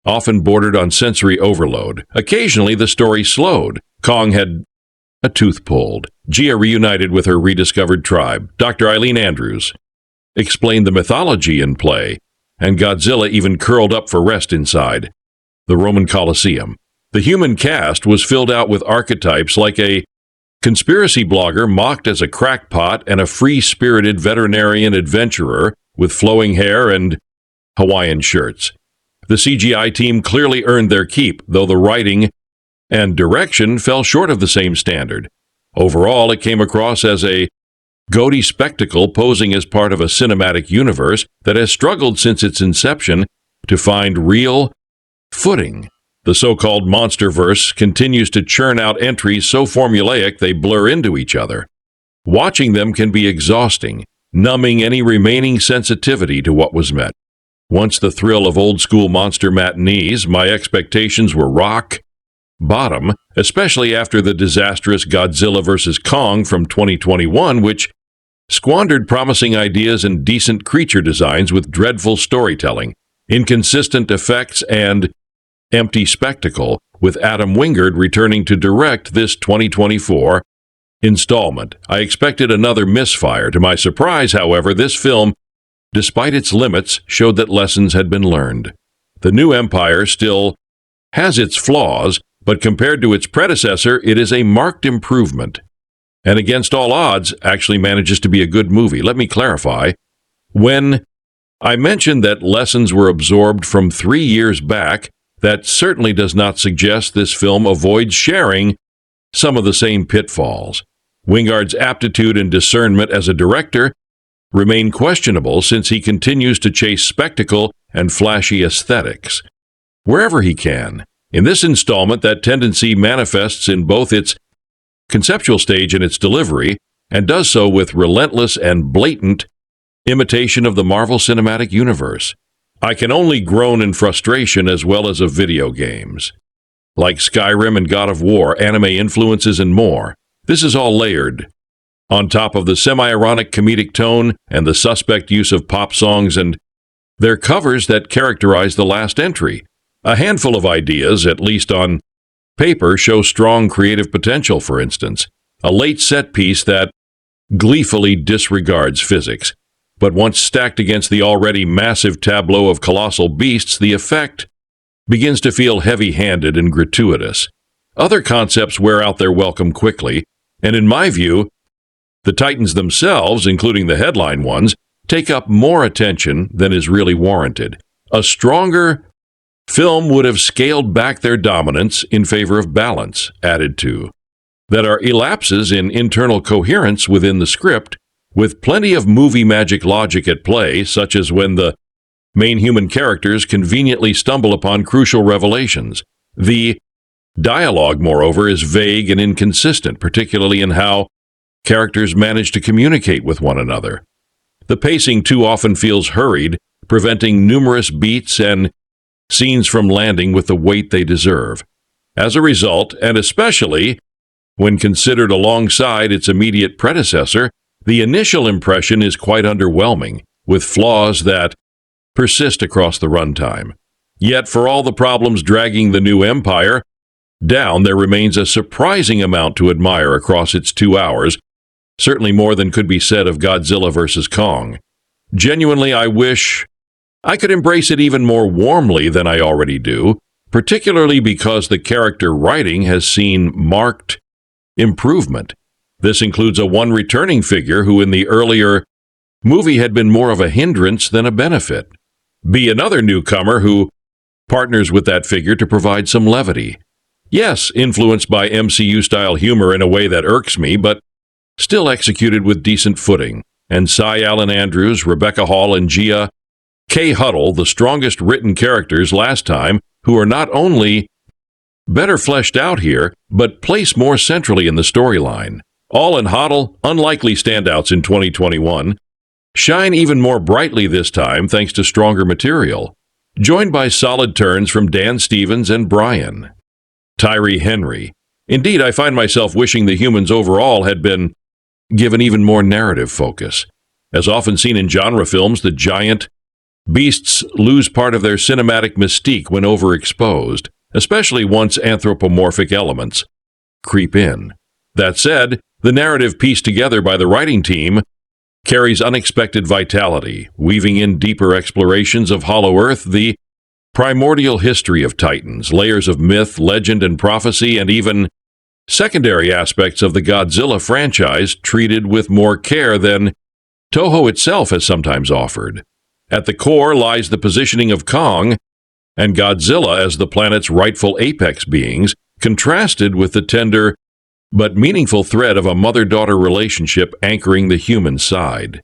often bordered on sensory overload. Occasionally, the story slowed. Kong had a tooth pulled. Gia reunited with her rediscovered tribe. Dr. Eileen Andrews explained the mythology in play, and Godzilla even curled up for rest inside the Roman Colosseum. The human cast was filled out with archetypes like a conspiracy blogger mocked as a crackpot and a free-spirited veterinarian adventurer with flowing hair and Hawaiian shirts. The CGI team clearly earned their keep, though the writing and direction fell short of the same standard. Overall, it came across as a gaudy spectacle posing as part of a cinematic universe that has struggled since its inception to find real footing. The so-called Monsterverse continues to churn out entries so formulaic they blur into each other. Watching them can be exhausting, numbing any remaining sensitivity to what was met. Once the thrill of old-school monster matinees, my expectations were rock bottom, especially after the disastrous Godzilla vs. Kong from 2021, which squandered promising ideas and decent creature designs with dreadful storytelling, inconsistent effects, and empty spectacle, with Adam Wingard returning to direct this 2024 installment. I expected another misfire. To my surprise, however, this film, despite its limits, showed that lessons had been learned. The new Empire still has its flaws, but compared to its predecessor, it is a marked improvement. And against all odds, actually manages to be a good movie. Let me clarify. When I mentioned that lessons were absorbed from 3 years back, that certainly does not suggest this film avoids sharing some of the same pitfalls. Wingard's aptitude and discernment as a director remain questionable since he continues to chase spectacle and flashy aesthetics wherever he can. In this installment, that tendency manifests in both its conceptual stage and its delivery, and does so with relentless and blatant imitation of the Marvel Cinematic Universe. I can only groan in frustration as well as of video games. Like Skyrim and God of War, anime influences, and more. This is all layered on top of the semi-ironic comedic tone and the suspect use of pop songs and their covers that characterize the last entry. A handful of ideas, at least on paper, show strong creative potential. For instance, a late set piece that gleefully disregards physics. But once stacked against the already massive tableau of colossal beasts, the effect begins to feel heavy-handed and gratuitous. Other concepts wear out their welcome quickly, and in my view, the Titans themselves, including the headline ones, take up more attention than is really warranted. A stronger film would have scaled back their dominance in favor of balance, added to. That are elapses in internal coherence within the script, with plenty of movie magic logic at play, such as when the main human characters conveniently stumble upon crucial revelations. The dialogue, moreover, is vague and inconsistent, particularly in how characters manage to communicate with one another. The pacing too often feels hurried, preventing numerous beats and scenes from landing with the weight they deserve. As a result, and especially when considered alongside its immediate predecessor, the initial impression is quite underwhelming, with flaws that persist across the runtime. Yet, for all the problems dragging the new Empire down, there remains a surprising amount to admire across its 2 hours, certainly more than could be said of Godzilla vs. Kong. Genuinely, I wish I could embrace it even more warmly than I already do, particularly because the character writing has seen marked improvement. This includes one returning figure who in the earlier movie had been more of a hindrance than a benefit. Another newcomer who partners with that figure to provide some levity. Yes, influenced by MCU-style humor in a way that irks me, but still executed with decent footing. And Cy Allen Andrews, Rebecca Hall, and Gia Kaylee Hottle, the strongest written characters last time, who are not only better fleshed out here, but placed more centrally in the storyline. All in Hottle, unlikely standouts in 2021, shine even more brightly this time thanks to stronger material, joined by solid turns from Dan Stevens and Brian Tyree Henry. Indeed, I find myself wishing the humans overall had been given even more narrative focus. As often seen in genre films, the giant beasts lose part of their cinematic mystique when overexposed, especially once anthropomorphic elements creep in. That said, the narrative pieced together by the writing team carries unexpected vitality, weaving in deeper explorations of Hollow Earth, the primordial history of Titans, layers of myth, legend, and prophecy, and even secondary aspects of the Godzilla franchise treated with more care than Toho itself has sometimes offered. At the core lies the positioning of Kong and Godzilla as the planet's rightful apex beings, contrasted with the tender but meaningful thread of a mother-daughter relationship anchoring the human side.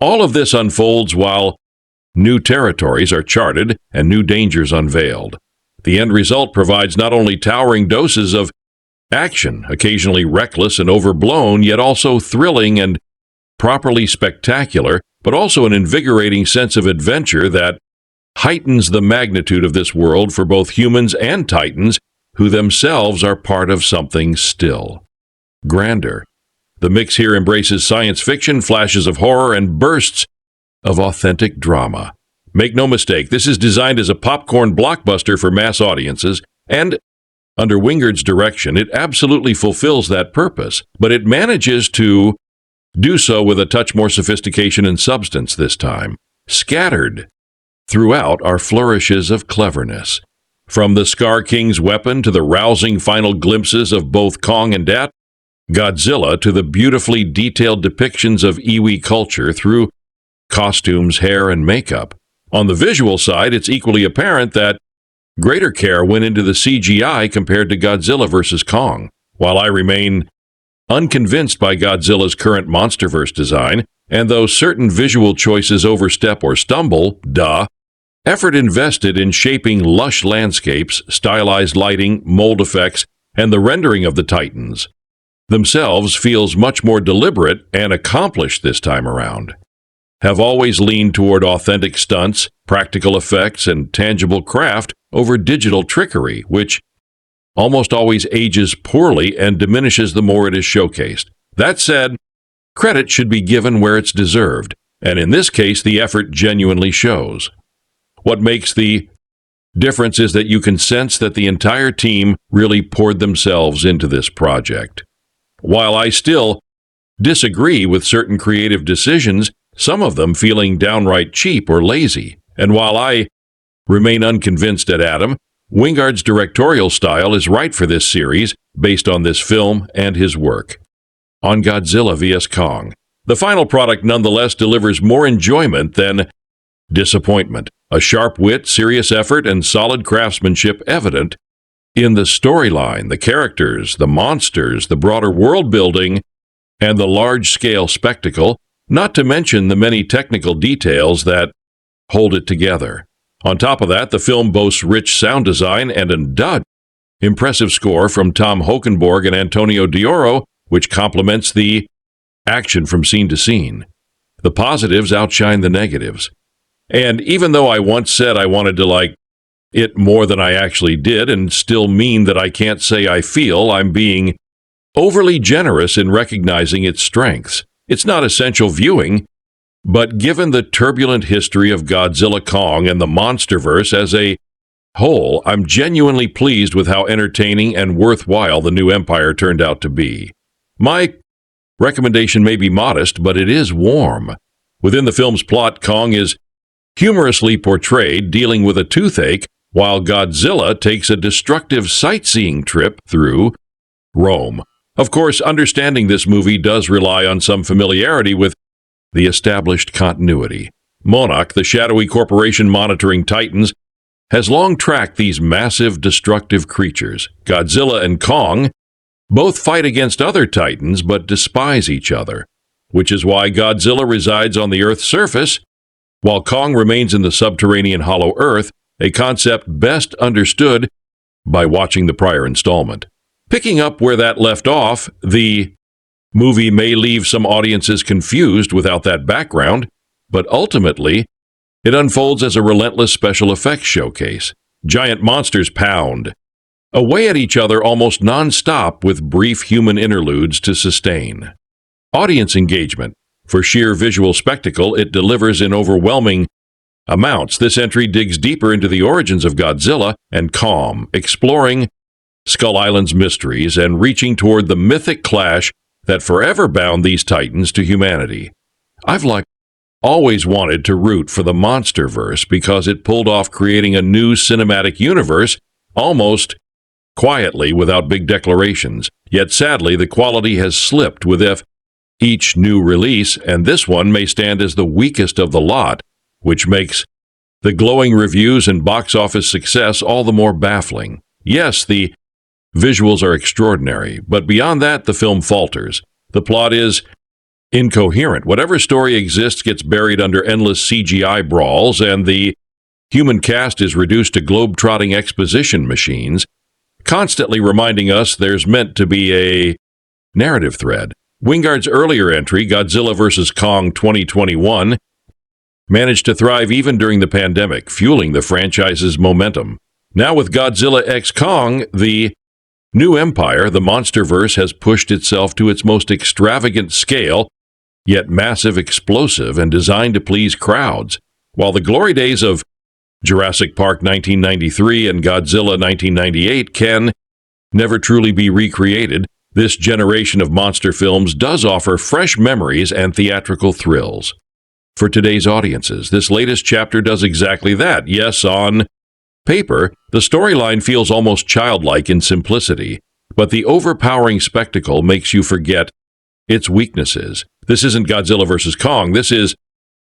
All of this unfolds while new territories are charted and new dangers unveiled. The end result provides not only towering doses of action, occasionally reckless and overblown, yet also thrilling and properly spectacular, but also an invigorating sense of adventure that heightens the magnitude of this world for both humans and titans, who themselves are part of something still grander. The mix here embraces science fiction, flashes of horror, and bursts of authentic drama. Make no mistake, this is designed as a popcorn blockbuster for mass audiences, and under Wingard's direction, it absolutely fulfills that purpose, but it manages to do so with a touch more sophistication and substance this time. Scattered throughout are flourishes of cleverness. From the Scar King's weapon to the rousing final glimpses of both Kong and Dat, Godzilla to the beautifully detailed depictions of Iwi culture through costumes, hair, and makeup. On the visual side, it's equally apparent that greater care went into the CGI compared to Godzilla vs. Kong. While I remain unconvinced by Godzilla's current MonsterVerse design, and though certain visual choices overstep or stumble, effort invested in shaping lush landscapes, stylized lighting, mold effects, and the rendering of the Titans themselves feels much more deliberate and accomplished this time around. Have always leaned toward authentic stunts, practical effects, and tangible craft over digital trickery, which almost always ages poorly and diminishes the more it is showcased. That said, credit should be given where it's deserved, and in this case, the effort genuinely shows. What makes the difference is that you can sense that the entire team really poured themselves into this project. While I still disagree with certain creative decisions, some of them feeling downright cheap or lazy, and while I remain unconvinced at Adam, Wingard's directorial style is right for this series based on this film and his work. On Godzilla vs. Kong, the final product nonetheless delivers more enjoyment than disappointment. A sharp wit, serious effort, and solid craftsmanship evident in the storyline, the characters, the monsters, the broader world building, and the large-scale spectacle, not to mention the many technical details that hold it together. On top of that, the film boasts rich sound design and an impressive score from Tom Hokenborg and Antonio Dioro, which complements the action from scene to scene. The positives outshine the negatives. And even though I once said I wanted to like it more than I actually did, and still mean that I can't say I feel I'm being overly generous in recognizing its strengths. It's not essential viewing, but given the turbulent history of Godzilla Kong and the MonsterVerse as a whole, I'm genuinely pleased with how entertaining and worthwhile the new empire turned out to be. My recommendation may be modest, but it is warm. Within the film's plot, Kong is humorously portrayed dealing with a toothache, while Godzilla takes a destructive sightseeing trip through Rome. Of course, understanding this movie does rely on some familiarity with the established continuity. Monarch, the shadowy corporation monitoring Titans, has long tracked these massive, destructive creatures. Godzilla and Kong both fight against other Titans but despise each other, which is why Godzilla resides on the Earth's surface, while Kong remains in the subterranean Hollow Earth, a concept best understood by watching the prior installment. Picking up where that left off, the movie may leave some audiences confused without that background, but ultimately, it unfolds as a relentless special effects showcase. Giant monsters pound away at each other almost non-stop with brief human interludes to sustain audience engagement. For sheer visual spectacle, it delivers in overwhelming amounts. This entry digs deeper into the origins of Godzilla and Kong, exploring Skull Island's mysteries and reaching toward the mythic clash that forever bound these titans to humanity. I've always wanted to root for the MonsterVerse because it pulled off creating a new cinematic universe almost quietly without big declarations. Yet sadly, the quality has slipped with each new release, and this one may stand as the weakest of the lot, which makes the glowing reviews and box office success all the more baffling. Yes, the visuals are extraordinary, but beyond that, the film falters. The plot is incoherent. Whatever story exists gets buried under endless CGI brawls, and the human cast is reduced to globe-trotting exposition machines, constantly reminding us there's meant to be a narrative thread. Wingard's earlier entry, Godzilla vs. Kong 2021, managed to thrive even during the pandemic, fueling the franchise's momentum. Now with Godzilla x Kong, the new empire, the MonsterVerse has pushed itself to its most extravagant scale, yet massive, explosive, and designed to please crowds. While the glory days of Jurassic Park 1993 and Godzilla 1998 can never truly be recreated, this generation of monster films does offer fresh memories and theatrical thrills. For today's audiences, this latest chapter does exactly that. Yes, on paper, the storyline feels almost childlike in simplicity, but the overpowering spectacle makes you forget its weaknesses. This isn't Godzilla vs. Kong, this is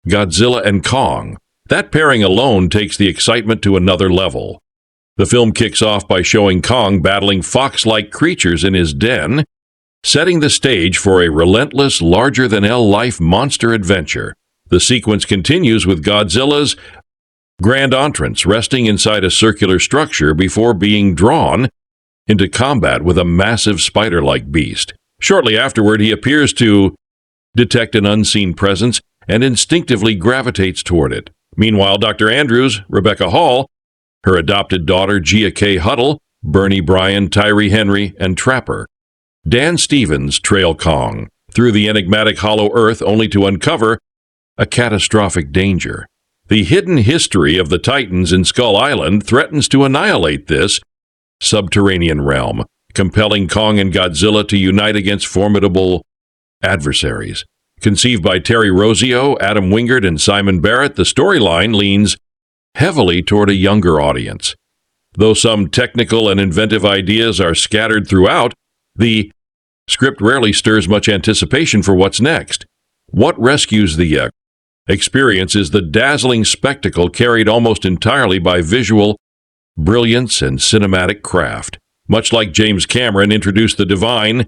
Godzilla and Kong. That pairing alone takes the excitement to another level. The film kicks off by showing Kong battling fox-like creatures in his den, setting the stage for a relentless, larger-than-life monster adventure. The sequence continues with Godzilla's grand entrance, resting inside a circular structure before being drawn into combat with a massive spider-like beast. Shortly afterward, he appears to detect an unseen presence and instinctively gravitates toward it. Meanwhile, Dr. Andrews, Rebecca Hall, her adopted daughter Gia K. Huttle, Bernie Bryan, Tyree Henry, and Trapper, Dan Stevens trail Kong through the enigmatic hollow earth only to uncover a catastrophic danger. The hidden history of the Titans in Skull Island threatens to annihilate this subterranean realm, compelling Kong and Godzilla to unite against formidable adversaries. Conceived by Terry Rossio, Adam Wingard, and Simon Barrett, the storyline leans heavily toward a younger audience. Though some technical and inventive ideas are scattered throughout, the script rarely stirs much anticipation for what's next. What rescues the experience is the dazzling spectacle carried almost entirely by visual brilliance and cinematic craft. Much like James Cameron introduced the divine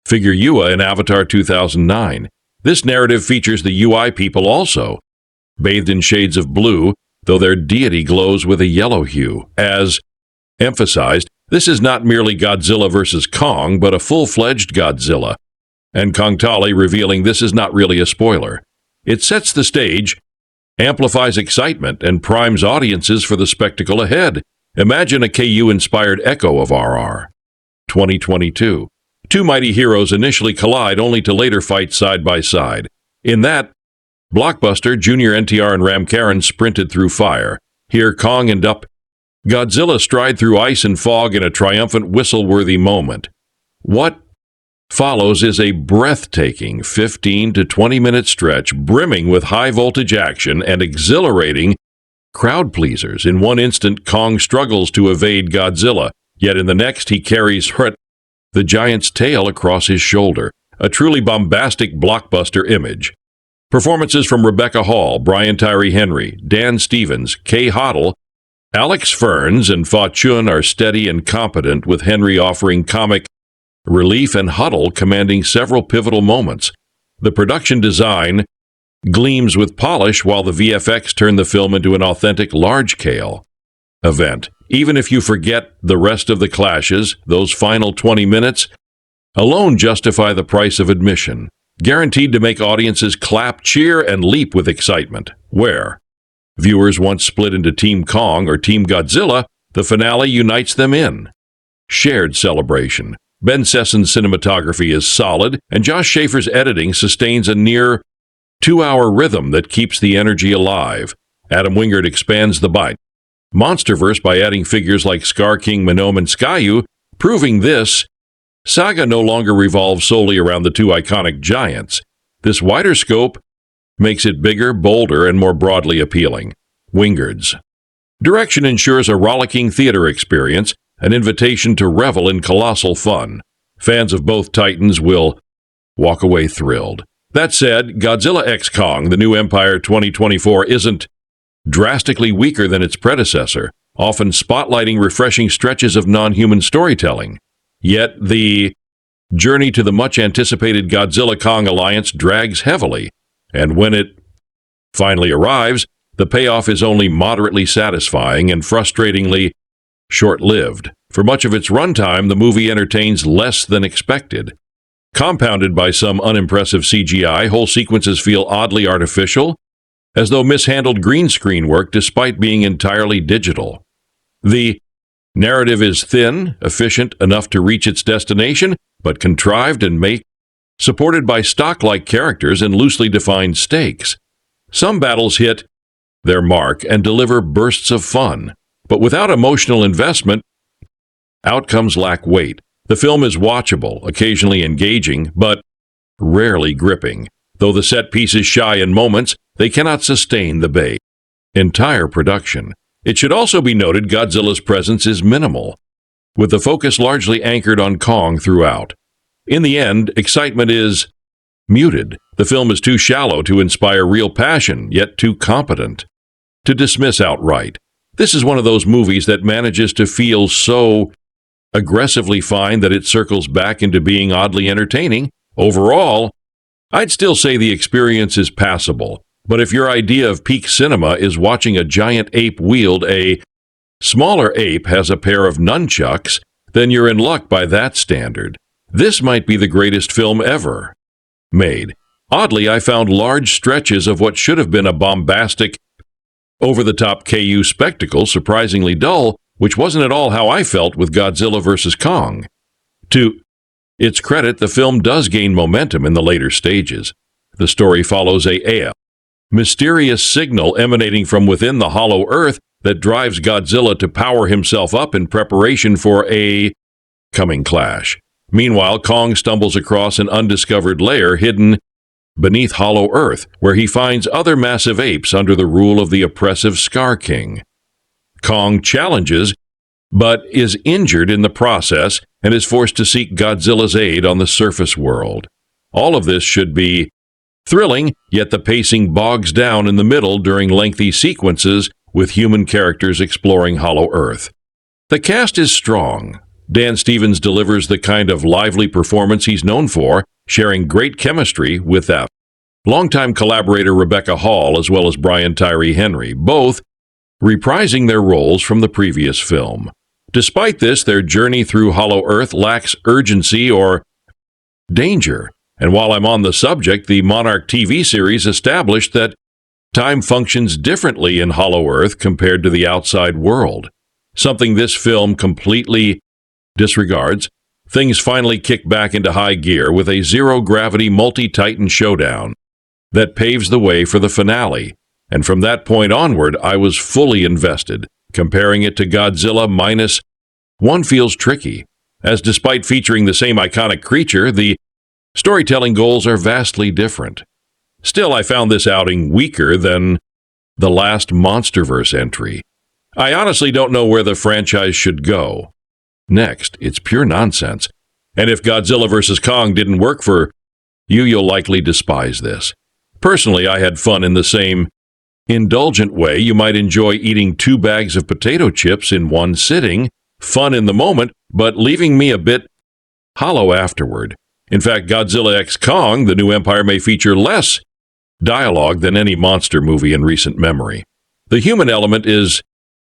figure Yua in Avatar 2009, this narrative features the UI people also, bathed in shades of blue, though their deity glows with a yellow hue. As emphasized, this is not merely Godzilla vs. Kong, but a full-fledged Godzilla, and Kong Tali revealing this is not really a spoiler. It sets the stage, amplifies excitement, and primes audiences for the spectacle ahead. Imagine a KU-inspired echo of RR. 2022. Two mighty heroes initially collide only to later fight side by side. In that blockbuster, Junior NTR and Ram Karan sprinted through fire. Here, Kong and Godzilla stride through ice and fog in a triumphant whistle-worthy moment. What follows is a breathtaking 15 to 20-minute stretch brimming with high-voltage action and exhilarating crowd pleasers. In one instant, Kong struggles to evade Godzilla, yet in the next he carries the giant's tail across his shoulder, a truly bombastic blockbuster image. Performances from Rebecca Hall, Brian Tyree Henry, Dan Stevens, Kay Hottle, Alex Ferns, and Fa Chun are steady and competent, with Henry offering comic relief and Hottle commanding several pivotal moments. The production design gleams with polish, while the VFX turn the film into an authentic large-scale event. Even if you forget the rest of the clashes, those final 20 minutes alone justify the price of admission, guaranteed to make audiences clap, cheer, and leap with excitement. Where viewers once split into Team Kong or Team Godzilla, the finale unites them in shared celebration. Ben Sesson's cinematography is solid, and Josh Schaefer's editing sustains a near 2-hour rhythm that keeps the energy alive. Adam Wingard expands the bite MonsterVerse by adding figures like Scar King, Minome, and Skyu, proving this saga no longer revolves solely around the two iconic giants. This wider scope makes it bigger, bolder, and more broadly appealing. Wingard's direction ensures a rollicking theater experience, an invitation to revel in colossal fun. Fans of both Titans will walk away thrilled. That said, Godzilla x Kong, the New Empire 2024, isn't drastically weaker than its predecessor, often spotlighting refreshing stretches of non-human storytelling. Yet the journey to the much-anticipated Godzilla-Kong alliance drags heavily, and when it finally arrives, the payoff is only moderately satisfying and frustratingly short-lived. For much of its runtime, the movie entertains less than expected. Compounded by some unimpressive CGI, whole sequences feel oddly artificial, as though mishandled green screen work despite being entirely digital. The narrative is thin, efficient enough to reach its destination, but contrived and supported by stock-like characters and loosely defined stakes. Some battles hit their mark and deliver bursts of fun, but without emotional investment, outcomes lack weight. The film is watchable, occasionally engaging, but rarely gripping. Though the set pieces shy in moments, they cannot sustain the entire production. It should also be noted Godzilla's presence is minimal, with the focus largely anchored on Kong throughout. In the end, excitement is muted. The film is too shallow to inspire real passion, yet too competent to dismiss outright. This is one of those movies that manages to feel so aggressively fine that it circles back into being oddly entertaining. Overall, I'd still say the experience is passable, but if your idea of peak cinema is watching a giant ape wield a smaller ape has a pair of nunchucks, then you're in luck by that standard. This might be the greatest film ever made. Oddly, I found large stretches of what should have been a bombastic, over-the-top KU spectacle surprisingly dull, which wasn't at all how I felt with Godzilla vs. Kong. To its credit, the film does gain momentum in the later stages. The story follows a mysterious signal emanating from within the hollow earth that drives Godzilla to power himself up in preparation for a coming clash. Meanwhile, Kong stumbles across an undiscovered lair hidden beneath hollow earth, where he finds other massive apes under the rule of the oppressive Scar King. Kong challenges, but is injured in the process and is forced to seek Godzilla's aid on the surface world. All of this should be thrilling, yet the pacing bogs down in the middle during lengthy sequences with human characters exploring hollow earth. The cast is strong. Dan Stevens delivers the kind of lively performance he's known for, sharing great chemistry with that longtime collaborator Rebecca Hall as well as Brian Tyree Henry, both reprising their roles from the previous film. Despite this, their journey through Hollow Earth lacks urgency or danger. And while I'm on the subject, the Monarch TV series established that time functions differently in Hollow Earth compared to the outside world, something this film completely disregards. Things finally kick back into high gear with a zero-gravity multi-titan showdown that paves the way for the finale. And from that point onward, I was fully invested. Comparing it to Godzilla -1 feels tricky, as despite featuring the same iconic creature, the storytelling goals are vastly different. Still, I found this outing weaker than the last MonsterVerse entry. I honestly don't know where the franchise should go next. It's pure nonsense. And if Godzilla vs. Kong didn't work for you, you'll likely despise this. Personally, I had fun in the same indulgent way you might enjoy eating 2 bags of potato chips in one sitting, fun in the moment, but leaving me a bit hollow afterward. In fact, Godzilla x Kong, The New Empire, may feature less dialogue than any monster movie in recent memory. The human element is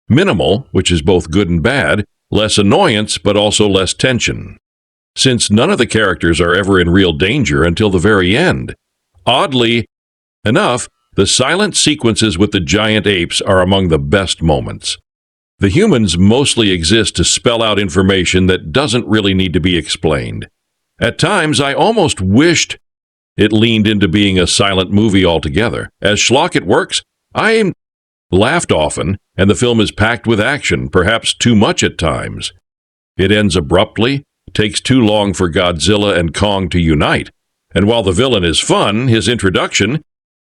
minimal, which is both good and bad, less annoyance, but also less tension, since none of the characters are ever in real danger until the very end. Oddly enough, the silent sequences with the giant apes are among the best moments. The humans mostly exist to spell out information that doesn't really need to be explained. At times, I almost wished it leaned into being a silent movie altogether. As schlock it works, I laughed often, and the film is packed with action, perhaps too much at times. It ends abruptly, takes too long for Godzilla and Kong to unite, and while the villain is fun, his introduction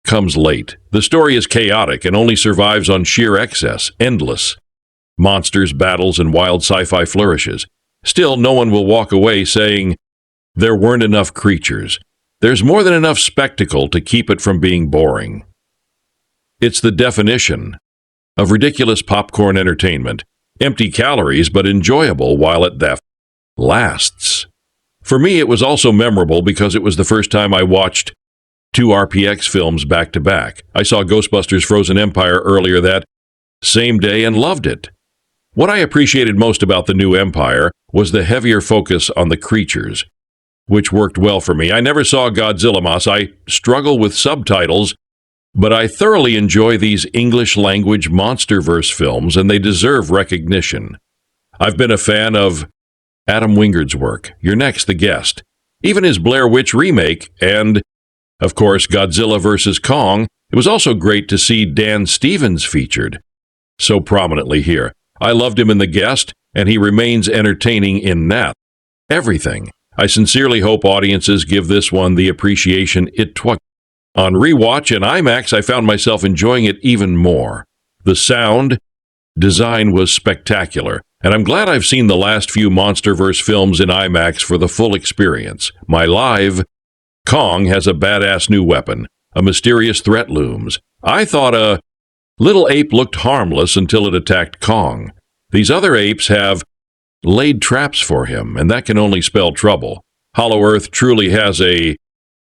comes late. The story is chaotic and only survives on sheer excess, endless monsters, battles, and wild sci-fi flourishes. Still, no one will walk away saying there weren't enough creatures. There's more than enough spectacle to keep it from being boring. It's the definition of ridiculous popcorn entertainment, empty calories but enjoyable while it lasts. For me, it was also memorable because it was the first time I watched 2 RPX films back to back. I saw Ghostbusters Frozen Empire earlier that same day and loved it. What I appreciated most about The New Empire was the heavier focus on the creatures, which worked well for me. I never saw Godzilla Moss. I struggle with subtitles But I thoroughly enjoy these English-language MonsterVerse films, and they deserve recognition. I've been a fan of Adam Wingard's work, You're Next, the Guest, even his Blair Witch remake, and, of course, Godzilla vs. Kong. It was also great to see Dan Stevens featured so prominently here. I loved him in The Guest, and he remains entertaining in that. Everything. I sincerely hope audiences give this one the appreciation it took. On rewatch in IMAX, I found myself enjoying it even more. The sound design was spectacular, and I'm glad I've seen the last few MonsterVerse films in IMAX for the full experience. My live Kong has a badass new weapon. A mysterious threat looms. I thought a little ape looked harmless until it attacked Kong. These other apes have laid traps for him, and that can only spell trouble. Hollow Earth truly has a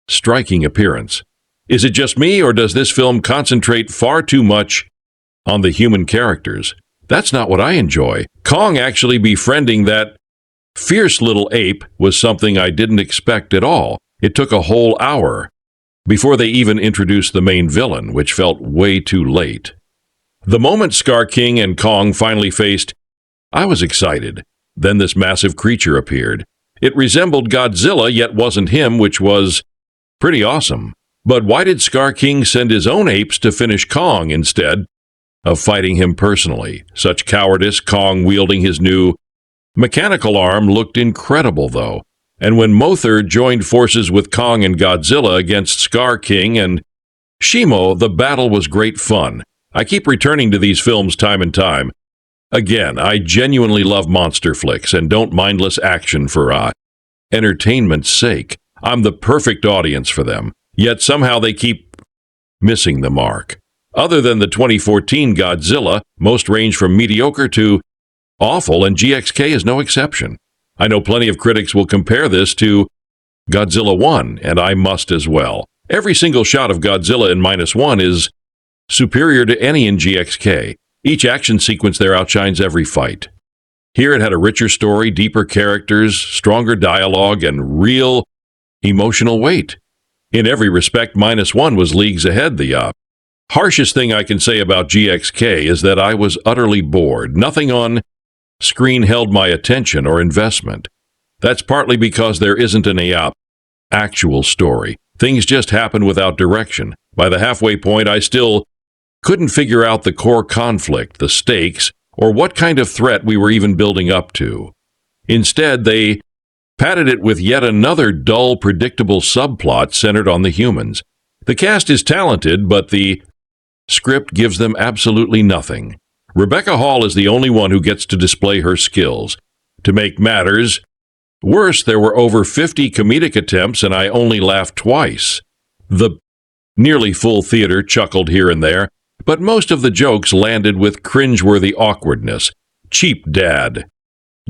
striking appearance. Is it just me, or does this film concentrate far too much on the human characters? That's not what I enjoy. Kong actually befriending that fierce little ape was something I didn't expect at all. It took a whole hour before they even introduced the main villain, which felt way too late. The moment Scar King and Kong finally faced, I was excited. Then this massive creature appeared. It resembled Godzilla, yet wasn't him, which was pretty awesome. But why did Scar King send his own apes to finish Kong instead of fighting him personally? Such cowardice. Kong wielding his new mechanical arm looked incredible, though. And when Mothra joined forces with Kong and Godzilla against Scar King and Shimo, the battle was great fun. I keep returning to these films time and time. Again, I genuinely love monster flicks and don't mindless action for entertainment's sake. I'm the perfect audience for them, yet somehow they keep missing the mark. Other than the 2014 Godzilla, most range from mediocre to awful, and GXK is no exception. I know plenty of critics will compare this to Godzilla 1, and I must as well. Every single shot of Godzilla in -1 is superior to any in GXK. Each action sequence there outshines every fight. Here it had a richer story, deeper characters, stronger dialogue, and real emotional weight. In every respect, -1 was leagues ahead. The harshest thing I can say about GXK is that I was utterly bored. Nothing on screen held my attention or investment. That's partly because there isn't an actual story. Things just happen without direction. By the halfway point, I still couldn't figure out the core conflict, the stakes, or what kind of threat we were even building up to. Instead, they padded it with yet another dull, predictable subplot centered on the humans. The cast is talented, but the script gives them absolutely nothing. Rebecca Hall is the only one who gets to display her skills. To make matters worse, there were over 50 comedic attempts, and I only laughed twice. The nearly full theater chuckled here and there, but most of the jokes landed with cringeworthy awkwardness. Cheap dad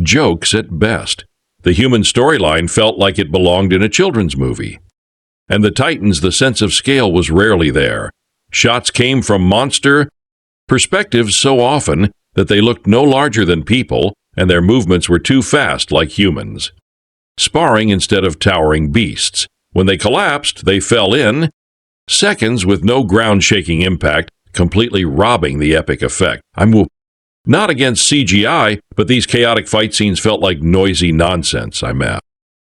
jokes at best. The human storyline felt like it belonged in a children's movie. And the Titans, the sense of scale was rarely there. Shots came from monster perspectives so often that they looked no larger than people, and their movements were too fast like humans. Sparring instead of towering beasts. When they collapsed, they fell in seconds with no ground-shaking impact, completely robbing the epic effect. I'm not against CGI, but these chaotic fight scenes felt like noisy nonsense. I'm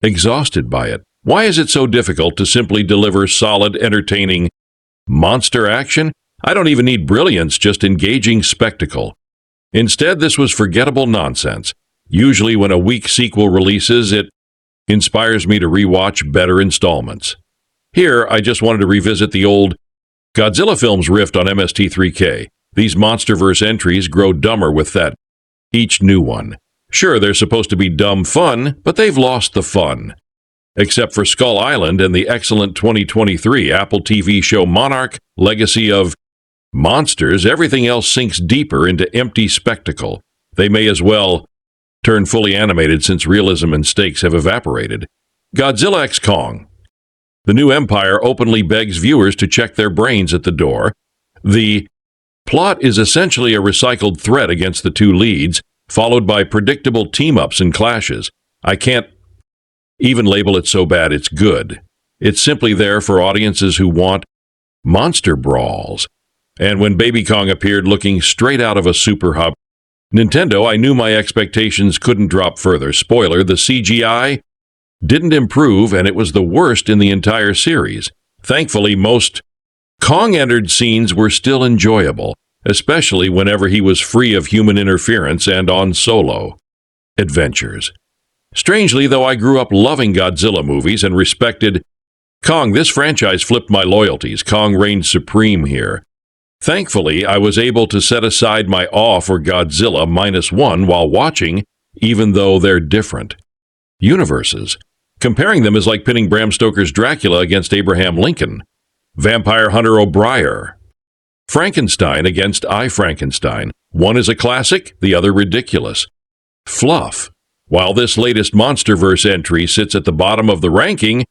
exhausted by it. Why is it so difficult to simply deliver solid, entertaining monster action? I don't even need brilliance, just engaging spectacle. Instead, this was forgettable nonsense. Usually when a weak sequel releases, it inspires me to rewatch better installments. Here, I just wanted to revisit the old Godzilla films riffed on MST3K. These MonsterVerse entries grow dumber with each new one. Sure, they're supposed to be dumb fun, but they've lost the fun. Except for Skull Island and the excellent 2023 Apple TV show Monarch, Legacy of Monsters, everything else sinks deeper into empty spectacle. They may as well turn fully animated since realism and stakes have evaporated. Godzilla x Kong. The new empire openly begs viewers to check their brains at the door. The plot is essentially a recycled threat against the two leads, followed by predictable team-ups and clashes. I can't even label it so bad it's good. It's simply there for audiences who want monster brawls. And when Baby Kong appeared looking straight out of a Super Hub Nintendo, I knew my expectations couldn't drop further. Spoiler, the CGI didn't improve, and it was the worst in the entire series. Thankfully, most Kong-entered scenes were still enjoyable, especially whenever he was free of human interference and on solo adventures. Strangely, though, I grew up loving Godzilla movies and respected Kong. This franchise flipped my loyalties. Kong reigned supreme here. Thankfully, I was able to set aside my awe for Godzilla -1 while watching, even though they're different universes. Comparing them is like pitting Bram Stoker's Dracula against Abraham Lincoln, Vampire Hunter O'Brien, Frankenstein against I, Frankenstein. One is a classic, the other ridiculous. Fluff. While this latest MonsterVerse entry sits at the bottom of the ranking,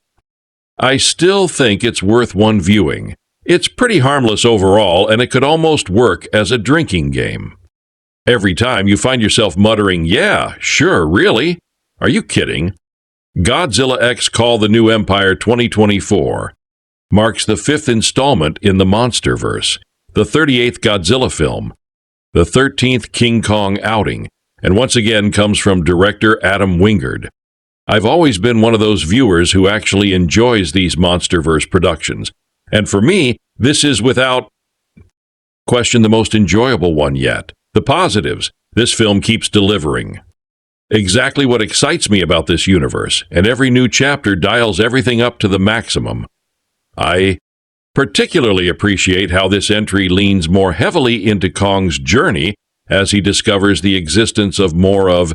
I still think it's worth one viewing. It's pretty harmless overall, and it could almost work as a drinking game. Every time you find yourself muttering, "Yeah, sure, really? Are you kidding?" Godzilla X Call the New Empire 2024 marks the 5th installment in the MonsterVerse, the 38th Godzilla film, the 13th King Kong outing, and once again comes from director Adam Wingard. I've always been one of those viewers who actually enjoys these MonsterVerse productions, and for me, this is without question the most enjoyable one yet. The positives: this film keeps delivering exactly what excites me about this universe, and every new chapter dials everything up to the maximum. I particularly appreciate how this entry leans more heavily into Kong's journey as he discovers the existence of more of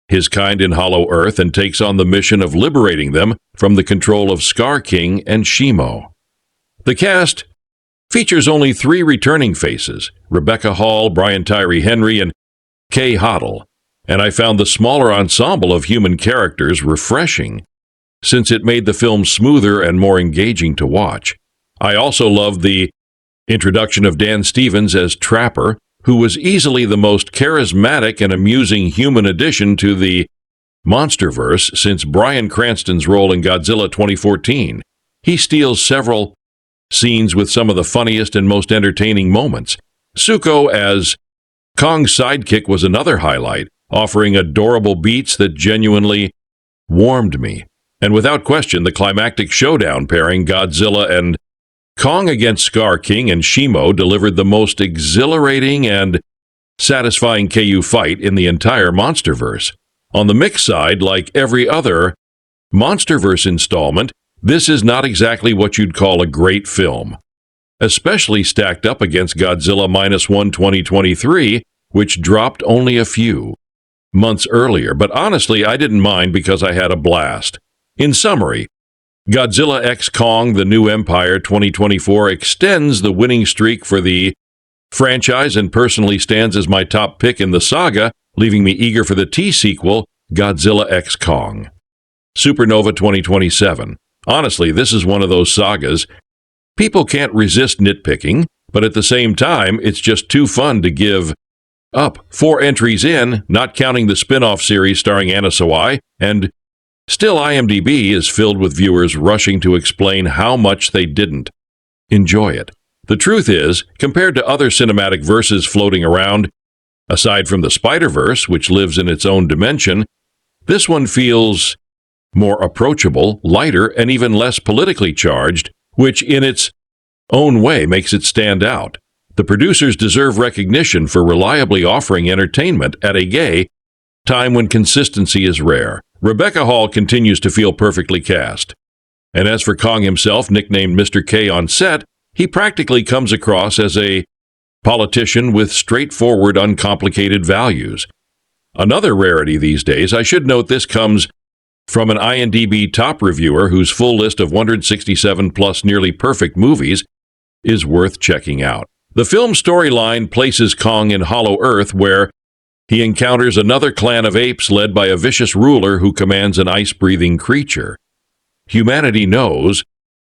his kind in Hollow Earth and takes on the mission of liberating them from the control of Scar King and Shimo. The cast features only 3 returning faces: Rebecca Hall, Brian Tyree Henry, and Kaylee Hottle, and I found the smaller ensemble of human characters refreshing, since it made the film smoother and more engaging to watch. I also loved the introduction of Dan Stevens as Trapper, who was easily the most charismatic and amusing human addition to the MonsterVerse since Bryan Cranston's role in Godzilla 2014. He steals several scenes with some of the funniest and most entertaining moments. Zuko as Kong's sidekick was another highlight, offering adorable beats that genuinely warmed me. And without question, the climactic showdown pairing Godzilla and Kong against Scar King and Shimo delivered the most exhilarating and satisfying KU fight in the entire MonsterVerse. On the mix side, like every other MonsterVerse installment, this is not exactly what you'd call a great film, especially stacked up against Godzilla -1 2023, which dropped only a few months earlier. But honestly, I didn't mind because I had a blast. In summary, Godzilla X Kong the New Empire 2024 extends the winning streak for the franchise and personally stands as my top pick in the saga, leaving me eager for the T-sequel, Godzilla X Kong. Supernova 2027. Honestly, this is one of those sagas people can't resist nitpicking, but at the same time, it's just too fun to give up. 4 entries in, not counting the spin-off series starring Anna Sawai, and still IMDb is filled with viewers rushing to explain how much they didn't enjoy it. The truth is, compared to other cinematic verses floating around, aside from the Spider-Verse, which lives in its own dimension, this one feels more approachable, lighter, and even less politically charged, which in its own way makes it stand out. The producers deserve recognition for reliably offering entertainment at a gay time when consistency is rare. Rebecca Hall continues to feel perfectly cast. And as for Kong himself, nicknamed Mr. K on set, he practically comes across as a politician with straightforward, uncomplicated values. Another rarity these days, I should note this comes from an IMDb top reviewer whose full list of 167+ nearly perfect movies is worth checking out. The film storyline places Kong in Hollow Earth, where he encounters another clan of apes led by a vicious ruler who commands an ice-breathing creature. Humanity knows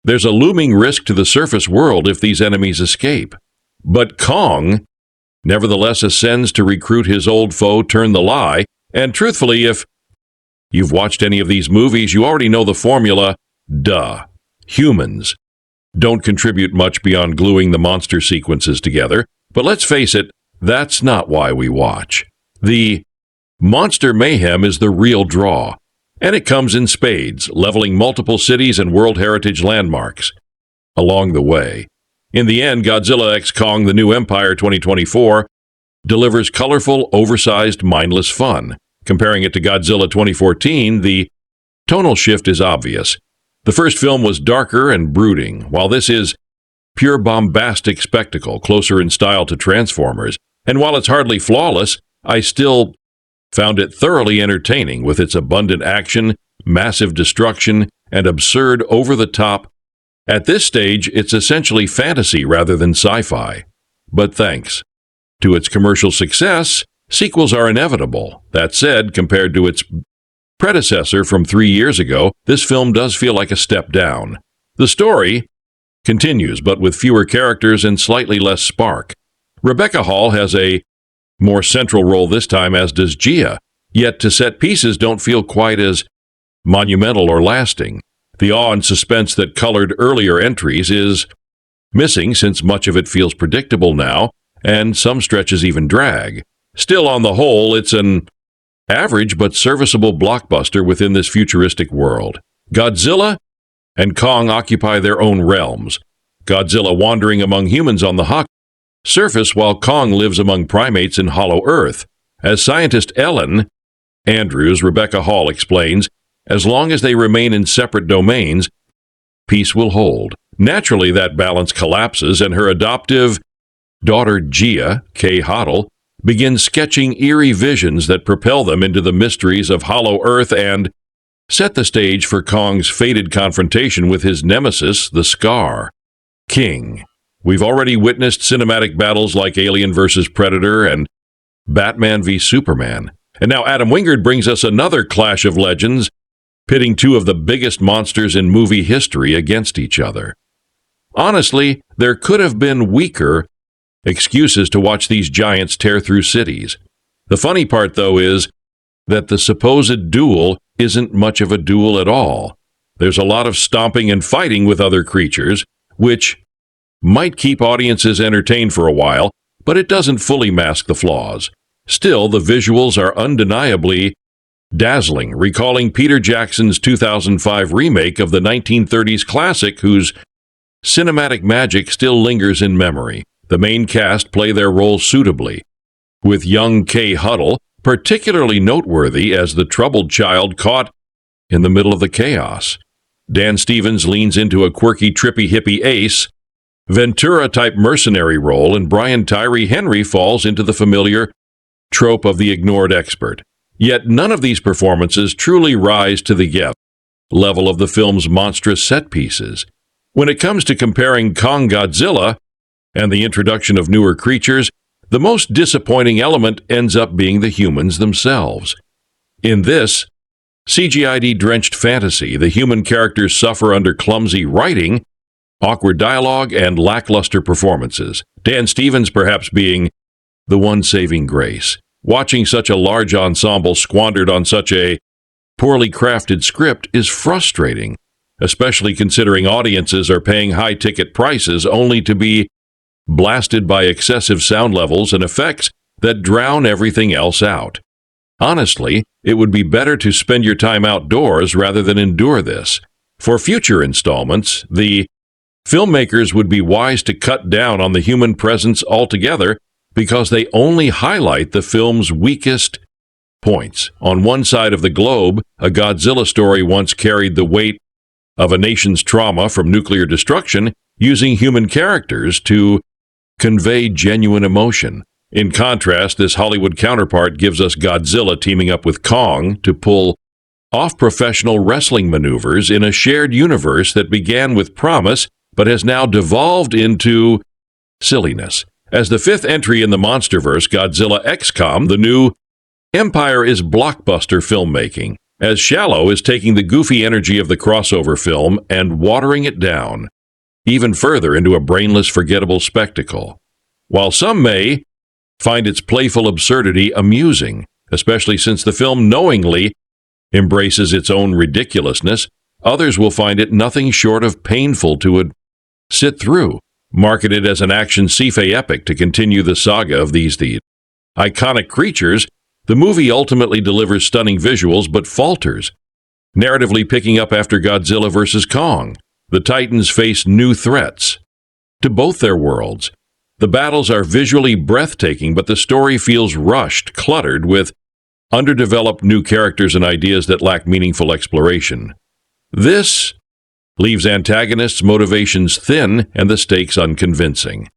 there's a looming risk to the surface world if these enemies escape. But Kong, nevertheless, ascends to recruit his old foe, Turn the Lie, and truthfully, if you've watched any of these movies, you already know the formula. Duh. Humans don't contribute much beyond gluing the monster sequences together. But let's face it, that's not why we watch. The monster mayhem is the real draw, and it comes in spades, leveling multiple cities and World Heritage landmarks along the way. In the end, Godzilla x Kong: The New Empire 2024 delivers colorful, oversized, mindless fun. Comparing it to Godzilla 2014, the tonal shift is obvious. The first film was darker and brooding, while this is pure bombastic spectacle, closer in style to Transformers. And while it's hardly flawless, I still found it thoroughly entertaining with its abundant action, massive destruction, and absurd over-the-top. At this stage, it's essentially fantasy rather than sci-fi. But thanks to its commercial success, sequels are inevitable. That said, compared to its predecessor from 3 years ago, this film does feel like a step down. The story continues, but with fewer characters and slightly less spark. Rebecca Hall has a more central role this time, as does Gia, yet to set pieces don't feel quite as monumental or lasting. The awe and suspense that colored earlier entries is missing, since much of it feels predictable now, and some stretches even drag. Still, on the whole, it's an average but serviceable blockbuster within this futuristic world. Godzilla and Kong occupy their own realms, Godzilla wandering among humans on the hot surface, while Kong lives among primates in Hollow Earth. As scientist Ellen Andrews, Rebecca Hall, explains, as long as they remain in separate domains, peace will hold. Naturally, that balance collapses, and her adoptive daughter Gia, Kaylee Hottle, begins sketching eerie visions that propel them into the mysteries of Hollow Earth and set the stage for Kong's fated confrontation with his nemesis, the Scar King. We've already witnessed cinematic battles like Alien vs. Predator and Batman v Superman. And now Adam Wingard brings us another clash of legends, pitting two of the biggest monsters in movie history against each other. Honestly, there could have been weaker excuses to watch these giants tear through cities. The funny part, though, is that the supposed duel isn't much of a duel at all. There's a lot of stomping and fighting with other creatures, which might keep audiences entertained for a while, but it doesn't fully mask the flaws. Still, the visuals are undeniably dazzling, recalling Peter Jackson's 2005 remake of the 1930s classic, whose cinematic magic still lingers in memory. The main cast play their role suitably, with young Kaylee Hottle particularly noteworthy as the troubled child caught in the middle of the chaos. Dan Stevens leans into a quirky, trippy hippie Ace Ventura-type mercenary role, and Brian Tyree Henry falls into the familiar trope of the ignored expert. Yet none of these performances truly rise to the level of the film's monstrous set pieces. When it comes to comparing Kong Godzilla and the introduction of newer creatures, the most disappointing element ends up being the humans themselves. In this CGI-drenched fantasy, the human characters suffer under clumsy writing, awkward dialogue, and lackluster performances, Dan Stevens perhaps being the one saving grace. Watching such a large ensemble squandered on such a poorly crafted script is frustrating, especially considering audiences are paying high-ticket prices only to be blasted by excessive sound levels and effects that drown everything else out. Honestly, it would be better to spend your time outdoors rather than endure this. For future installments, the filmmakers would be wise to cut down on the human presence altogether, because they only highlight the film's weakest points. On one side of the globe, a Godzilla story once carried the weight of a nation's trauma from nuclear destruction, using human characters to convey genuine emotion. In contrast, this Hollywood counterpart gives us Godzilla teaming up with Kong to pull off professional wrestling maneuvers in a shared universe that began with promise but has now devolved into silliness. As the fifth entry in the MonsterVerse, Godzilla x Kong: The New Empire is blockbuster filmmaking, as Shallow is taking the goofy energy of the crossover film and watering it down even further into a brainless, forgettable spectacle. While some may find its playful absurdity amusing, especially since the film knowingly embraces its own ridiculousness, others will find it nothing short of painful to sit through. Marketed as an action sci-fi epic to continue the saga of these iconic creatures, the movie ultimately delivers stunning visuals but falters. Narratively picking up after Godzilla vs. Kong, the Titans face new threats to both their worlds. The battles are visually breathtaking, but the story feels rushed, cluttered with underdeveloped new characters and ideas that lack meaningful exploration. This leaves antagonists' motivations thin and the stakes unconvincing.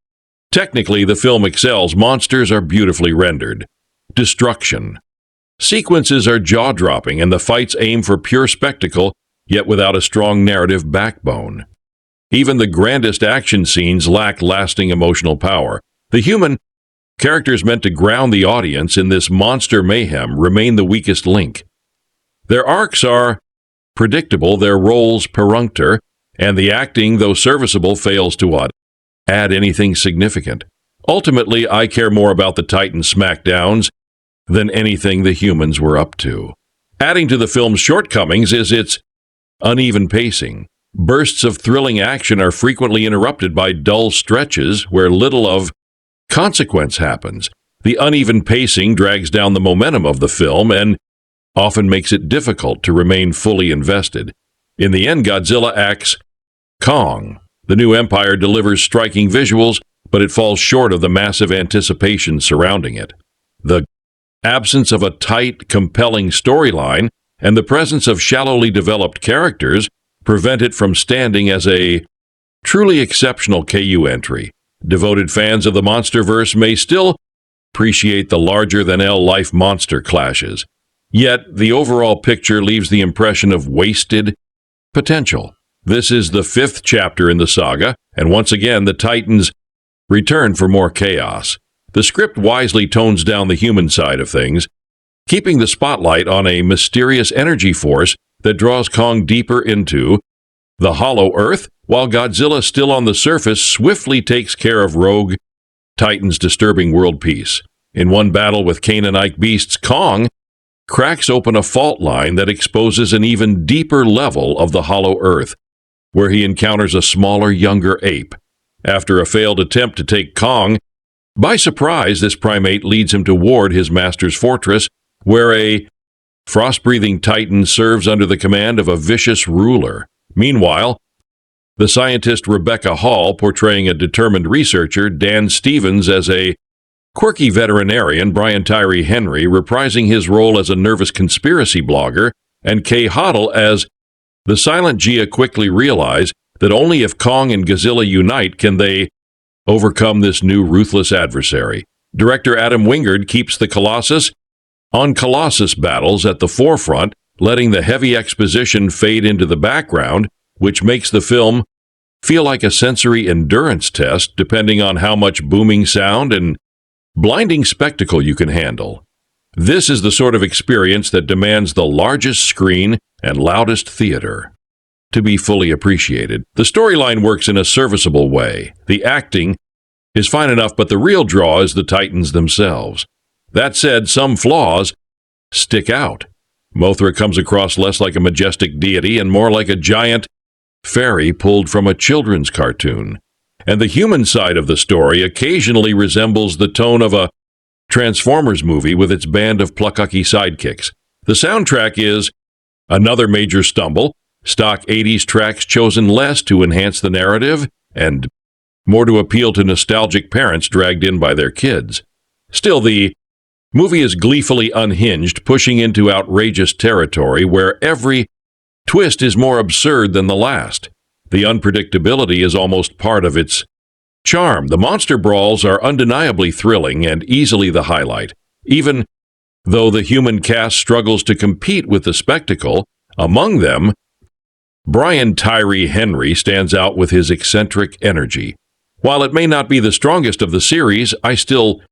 Technically, the film excels. Monsters are beautifully rendered. Destruction. Sequences are jaw-dropping, and the fights aim for pure spectacle, yet without a strong narrative backbone. Even the grandest action scenes lack lasting emotional power. The human characters meant to ground the audience in this monster mayhem remain the weakest link. Their arcs are predictable, their roles perfunctory, and the acting, though serviceable, fails to add anything significant. Ultimately, I care more about the Titan smackdowns than anything the humans were up to. Adding to the film's shortcomings is its uneven pacing. Bursts of thrilling action are frequently interrupted by dull stretches where little of consequence happens. The uneven pacing drags down the momentum of the film and often makes it difficult to remain fully invested. In the end, Godzilla vs. Kong. The new empire delivers striking visuals, but it falls short of the massive anticipation surrounding it. The absence of a tight, compelling storyline and the presence of shallowly developed characters prevent it from standing as a truly exceptional KU entry. Devoted fans of the MonsterVerse may still appreciate the larger-than-life monster clashes. Yet, the overall picture leaves the impression of wasted potential. This is the fifth chapter in the saga, and once again, the Titans return for more chaos. The script wisely tones down the human side of things, keeping the spotlight on a mysterious energy force that draws Kong deeper into the hollow earth, while Godzilla, still on the surface, swiftly takes care of rogue Titan's disturbing world peace. In one battle with Canaanite beasts, Kong cracks open a fault line that exposes an even deeper level of the hollow earth, where he encounters a smaller, younger ape. After a failed attempt to take Kong by surprise, this primate leads him toward his master's fortress, where a frost-breathing Titan serves under the command of a vicious ruler. Meanwhile, the scientist Rebecca Hall, portraying a determined researcher, Dan Stevens as a quirky veterinarian, Brian Tyree Henry reprising his role as a nervous conspiracy blogger, and Kaylee Hottle as the silent Gia quickly realize that only if Kong and Godzilla unite can they overcome this new ruthless adversary. Director Adam Wingard keeps the Colossus on Colossus battles at the forefront, letting the heavy exposition fade into the background, which makes the film feel like a sensory endurance test depending on how much booming sound and blinding spectacle you can handle. This is the sort of experience that demands the largest screen and loudest theater to be fully appreciated. The storyline works in a serviceable way. The acting is fine enough, but the real draw is the Titans themselves. That said, some flaws stick out. Mothra comes across less like a majestic deity and more like a giant fairy pulled from a children's cartoon. And the human side of the story occasionally resembles the tone of a Transformers movie with its band of plucky sidekicks. The soundtrack is another major stumble. Stock 80s tracks chosen less to enhance the narrative and more to appeal to nostalgic parents dragged in by their kids. Still, the movie is gleefully unhinged, pushing into outrageous territory where every twist is more absurd than the last. The unpredictability is almost part of its charm. The monster brawls are undeniably thrilling and easily the highlight. Even though the human cast struggles to compete with the spectacle, among them, Brian Tyree Henry stands out with his eccentric energy. While it may not be the strongest of the series, I still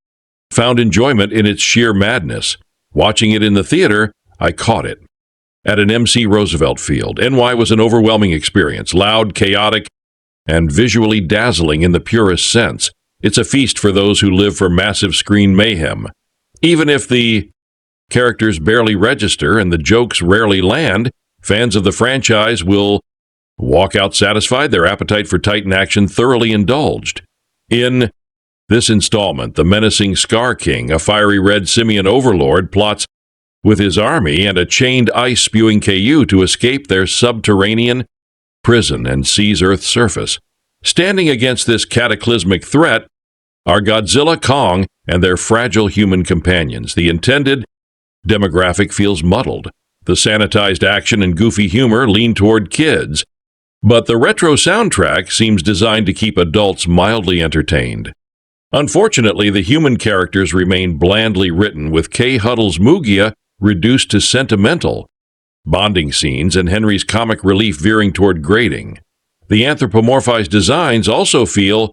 found enjoyment in its sheer madness. Watching it in the theater, I caught it. At an MC Roosevelt Field, NY was an overwhelming experience, loud, chaotic, and visually dazzling in the purest sense. It's a feast for those who live for massive screen mayhem. Even if the characters barely register and the jokes rarely land, fans of the franchise will walk out satisfied, their appetite for Titan action thoroughly indulged. In this installment, the menacing Scar King, a fiery red simian overlord, plots with his army and a chained ice-spewing KU to escape their subterranean prison and seize Earth's surface. Standing against this cataclysmic threat are Godzilla, Kong, and their fragile human companions. The intended demographic feels muddled. The sanitized action and goofy humor lean toward kids, but the retro soundtrack seems designed to keep adults mildly entertained. Unfortunately, the human characters remain blandly written, with Kay Huttle's Mugia reduced to sentimental bonding scenes and Henry's comic relief veering toward grating. The anthropomorphized designs also feel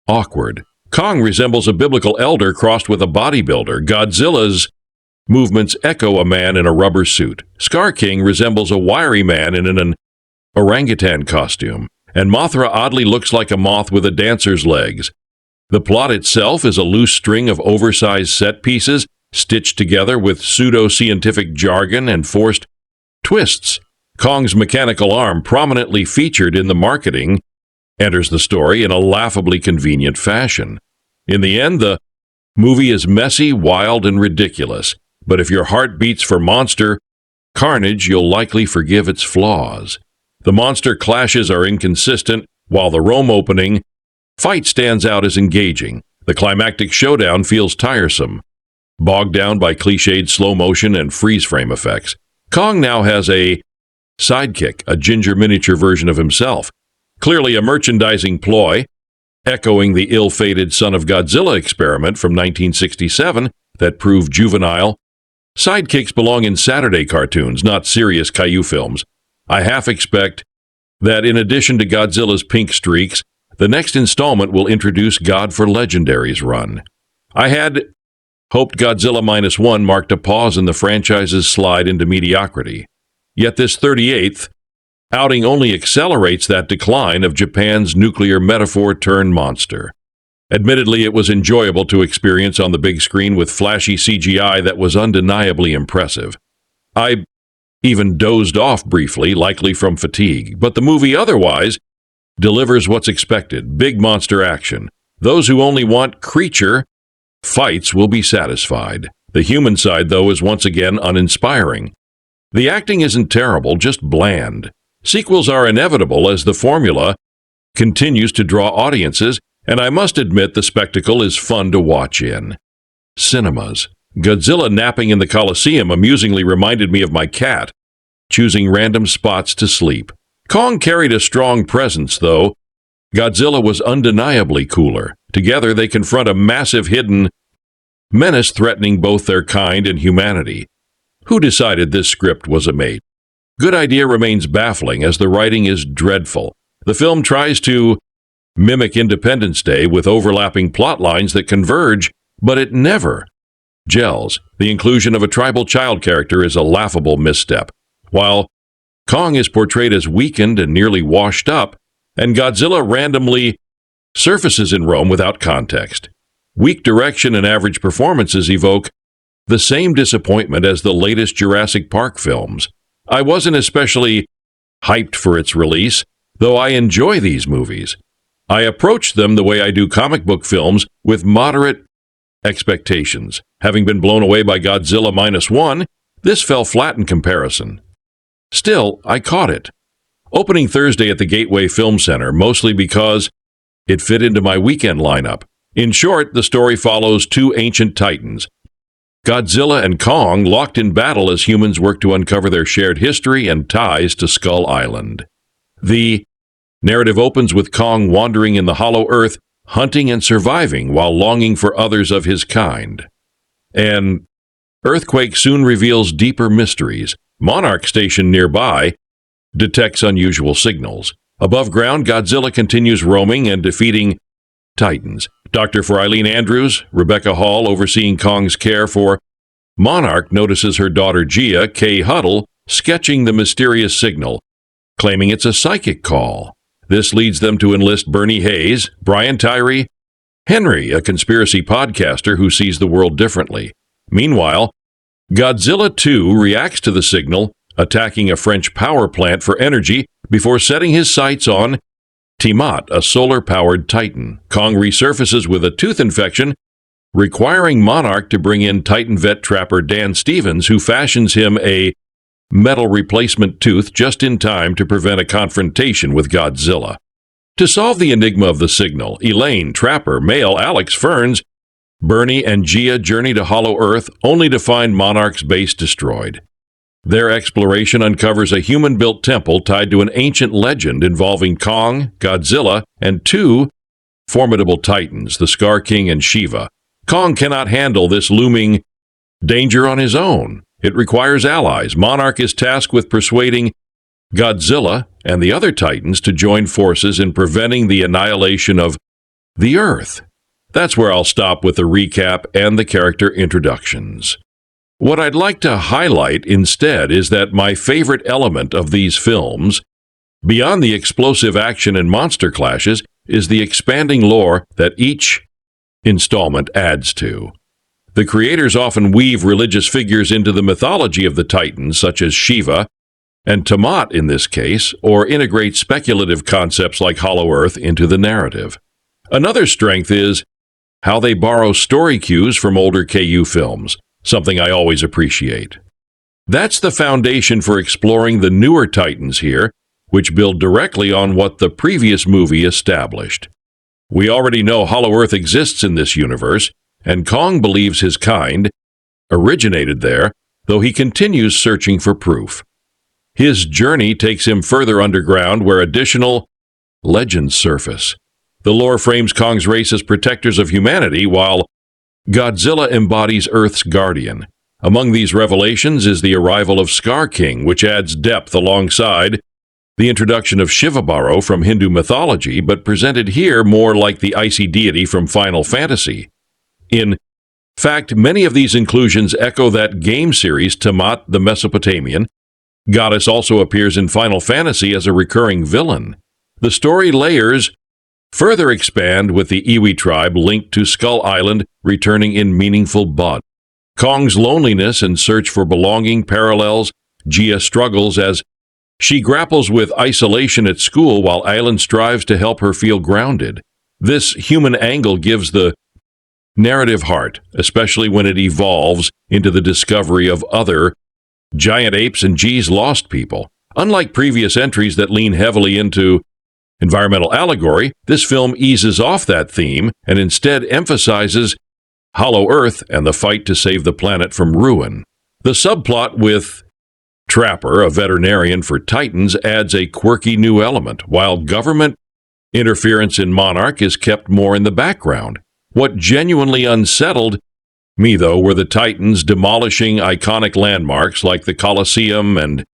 awkward. Kong resembles a biblical elder crossed with a bodybuilder. Godzilla's movements echo a man in a rubber suit. Scar King resembles a wiry man in an orangutan costume, and Mothra oddly looks like a moth with a dancer's legs. The plot itself is a loose string of oversized set pieces stitched together with pseudo-scientific jargon and forced twists. Kong's mechanical arm, prominently featured in the marketing, enters the story in a laughably convenient fashion. In the end, the movie is messy, wild, and ridiculous, but if your heart beats for monster carnage, you'll likely forgive its flaws. The monster clashes are inconsistent, while the Rome opening fight stands out as engaging. The climactic showdown feels tiresome, bogged down by cliched slow motion and freeze-frame effects. Kong now has a sidekick, a ginger miniature version of himself, clearly a merchandising ploy, echoing the ill-fated Son of Godzilla experiment from 1967 that proved juvenile. Sidekicks belong in Saturday cartoons, not serious Caillou films. I half expect that in addition to Godzilla's pink streaks, the next installment will introduce God for Legendaries run. I had hoped Godzilla -1 marked a pause in the franchise's slide into mediocrity. Yet this 38th outing only accelerates that decline of Japan's nuclear metaphor-turned-monster. Admittedly, it was enjoyable to experience on the big screen with flashy CGI that was undeniably impressive. I even dozed off briefly, likely from fatigue, but the movie otherwise delivers what's expected: big monster action. Those who only want creature fights will be satisfied. The human side, though, is once again uninspiring. The acting isn't terrible, just bland. Sequels are inevitable as the formula continues to draw audiences, and I must admit the spectacle is fun to watch in cinemas. Godzilla napping in the Colosseum amusingly reminded me of my cat, choosing random spots to sleep. Kong carried a strong presence, though. Godzilla was undeniably cooler. Together, they confront a massive hidden menace threatening both their kind and humanity. Who decided this script was a mate? Good idea remains baffling, as the writing is dreadful. The film tries to mimic Independence Day with overlapping plot lines that converge, but it never gels. The inclusion of a tribal child character is a laughable misstep, while Kong is portrayed as weakened and nearly washed up, and Godzilla randomly surfaces in Rome without context. Weak direction and average performances evoke the same disappointment as the latest Jurassic Park films. I wasn't especially hyped for its release, though I enjoy these movies. I approach them the way I do comic book films, with moderate expectations. Having been blown away by Godzilla -1, this fell flat in comparison. Still, I caught it. Opening Thursday at the Gateway Film Center, mostly because it fit into my weekend lineup. In short, the story follows two ancient titans, Godzilla and Kong, locked in battle as humans work to uncover their shared history and ties to Skull Island. The narrative opens with Kong wandering in the hollow earth, hunting and surviving while longing for others of his kind. An earthquake soon reveals deeper mysteries. Monarch, stationed nearby, detects unusual signals. Above ground, Godzilla continues roaming and defeating titans. Doctor for Eileen Andrews, Rebecca Hall, overseeing Kong's care for Monarch, notices her daughter Gia, Kay Hottle, sketching the mysterious signal, claiming it's a psychic call. This leads them to enlist Bernie Hayes, Brian Tyree Henry, a conspiracy podcaster who sees the world differently. Meanwhile, Godzilla 2 reacts to the signal, attacking a French power plant for energy before setting his sights on Tiamat, a solar-powered titan. Kong resurfaces with a tooth infection, requiring Monarch to bring in Titan vet trapper Dan Stevens, who fashions him a metal replacement tooth just in time to prevent a confrontation with Godzilla. To solve the enigma of the signal, Elaine, Trapper, Male, Alex, Ferns, Bernie, and Gia journey to Hollow Earth only to find Monarch's base destroyed. Their exploration uncovers a human-built temple tied to an ancient legend involving Kong, Godzilla, and two formidable titans, the Scar King and Shiva. Kong cannot handle this looming danger on his own. It requires allies. Monarch is tasked with persuading Godzilla and the other titans to join forces in preventing the annihilation of the Earth. That's where I'll stop with the recap and the character introductions. What I'd like to highlight instead is that my favorite element of these films, beyond the explosive action and monster clashes, is the expanding lore that each installment adds to. The creators often weave religious figures into the mythology of the Titans, such as Shiva and Tiamat in this case, or integrate speculative concepts like Hollow Earth into the narrative. Another strength is how they borrow story cues from older KU films, something I always appreciate. That's the foundation for exploring the newer Titans here, which build directly on what the previous movie established. We already know Hollow Earth exists in this universe, and Kong believes his kind originated there, though he continues searching for proof. His journey takes him further underground where additional legends surface. The lore frames Kong's race as protectors of humanity, while Godzilla embodies Earth's guardian. Among these revelations is the arrival of Scar King, which adds depth alongside the introduction of Shivabaro from Hindu mythology, but presented here more like the icy deity from Final Fantasy. In fact, many of these inclusions echo that game series Tiamat the Mesopotamian. Goddess also appears in Final Fantasy as a recurring villain. The story layers further expand with the Iwi tribe linked to Skull Island returning in meaningful bond. Kong's loneliness and search for belonging parallels Gia struggles as she grapples with isolation at school while Island strives to help her feel grounded. This human angle gives the narrative heart, especially when it evolves into the discovery of other giant apes and G's lost people. Unlike previous entries that lean heavily into environmental allegory, this film eases off that theme and instead emphasizes Hollow Earth and the fight to save the planet from ruin. The subplot with Trapper, a veterinarian for Titans, adds a quirky new element, while government interference in Monarch is kept more in the background. What genuinely unsettled me, though, were the Titans demolishing iconic landmarks like the Colosseum and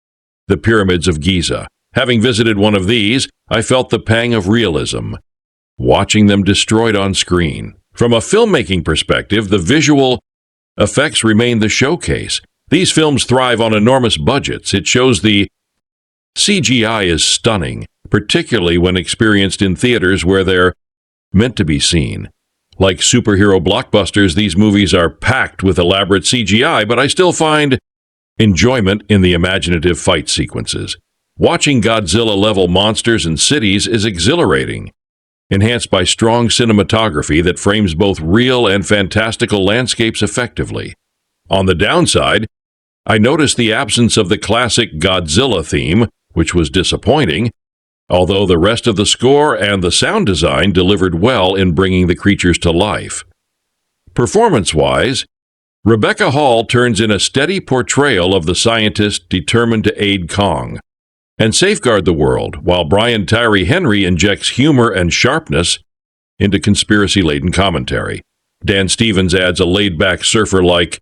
the Pyramids of Giza. Having visited one of these, I felt the pang of realism, watching them destroyed on screen. From a filmmaking perspective, the visual effects remain the showcase. These films thrive on enormous budgets. It shows the CGI is stunning, particularly when experienced in theaters where they're meant to be seen. Like superhero blockbusters, these movies are packed with elaborate CGI, but I still find enjoyment in the imaginative fight sequences. Watching Godzilla-level monsters and cities is exhilarating, enhanced by strong cinematography that frames both real and fantastical landscapes effectively. On the downside, I noticed the absence of the classic Godzilla theme, which was disappointing, although the rest of the score and the sound design delivered well in bringing the creatures to life. Performance-wise, Rebecca Hall turns in a steady portrayal of the scientist determined to aid Kong and safeguard the world, while Brian Tyree Henry injects humor and sharpness into conspiracy-laden commentary. Dan Stevens adds a laid-back surfer-like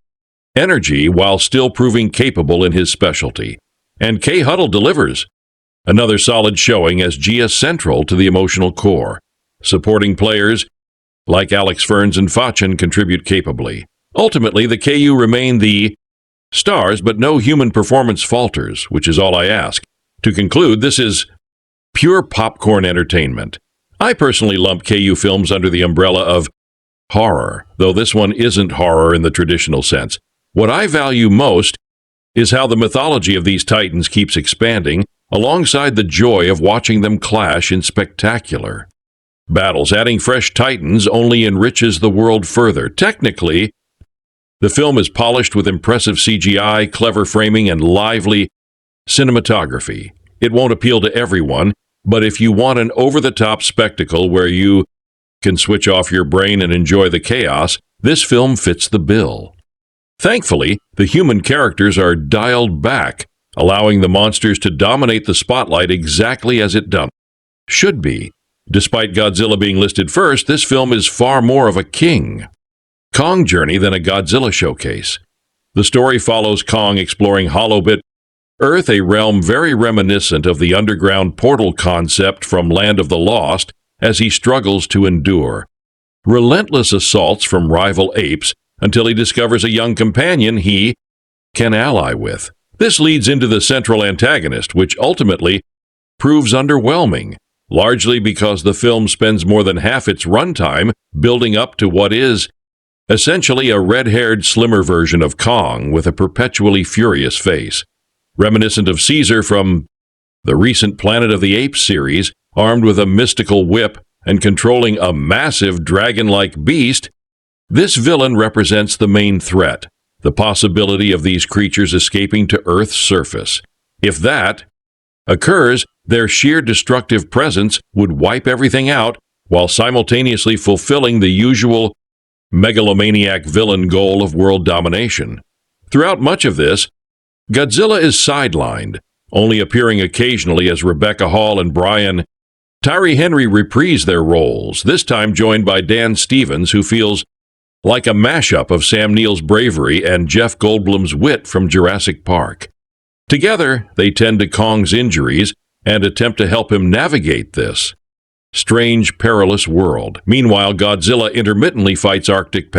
energy while still proving capable in his specialty. And Kaylee Hottle delivers. Another solid showing as Gia central to the emotional core. Supporting players like Alex Ferns and Fachin contribute capably. Ultimately, the KU remain the stars, but no human performance falters, which is all I ask. To conclude, this is pure popcorn entertainment. I personally lump KU films under the umbrella of horror, though this one isn't horror in the traditional sense. What I value most is how the mythology of these titans keeps expanding, alongside the joy of watching them clash in spectacular battles. Adding fresh titans only enriches the world further. Technically, the film is polished with impressive CGI, clever framing, and lively cinematography. It won't appeal to everyone, but if you want an over-the-top spectacle where you can switch off your brain and enjoy the chaos, this film fits the bill. Thankfully, the human characters are dialed back, allowing the monsters to dominate the spotlight exactly as it should be. Despite Godzilla being listed first, this film is far more of a King Kong journey than a Godzilla showcase. The story follows Kong exploring Hollow-bit Earth, a realm very reminiscent of the underground portal concept from Land of the Lost, as he struggles to endure relentless assaults from rival apes until he discovers a young companion he can ally with. This leads into the central antagonist, which ultimately proves underwhelming, largely because the film spends more than half its runtime building up to what is essentially a red-haired, slimmer version of Kong with a perpetually furious face. Reminiscent of Caesar from the recent Planet of the Apes series, armed with a mystical whip and controlling a massive dragon-like beast, this villain represents the main threat, the possibility of these creatures escaping to Earth's surface. If that occurs, their sheer destructive presence would wipe everything out while simultaneously fulfilling the usual megalomaniac villain goal of world domination. Throughout much of this, Godzilla is sidelined, only appearing occasionally as Rebecca Hall and Brian Tyree Henry reprise their roles, this time joined by Dan Stevens, who feels like a mashup of Sam Neill's bravery and Jeff Goldblum's wit from Jurassic Park. Together, they tend to Kong's injuries and attempt to help him navigate this strange, perilous world. Meanwhile, Godzilla intermittently fights Arctic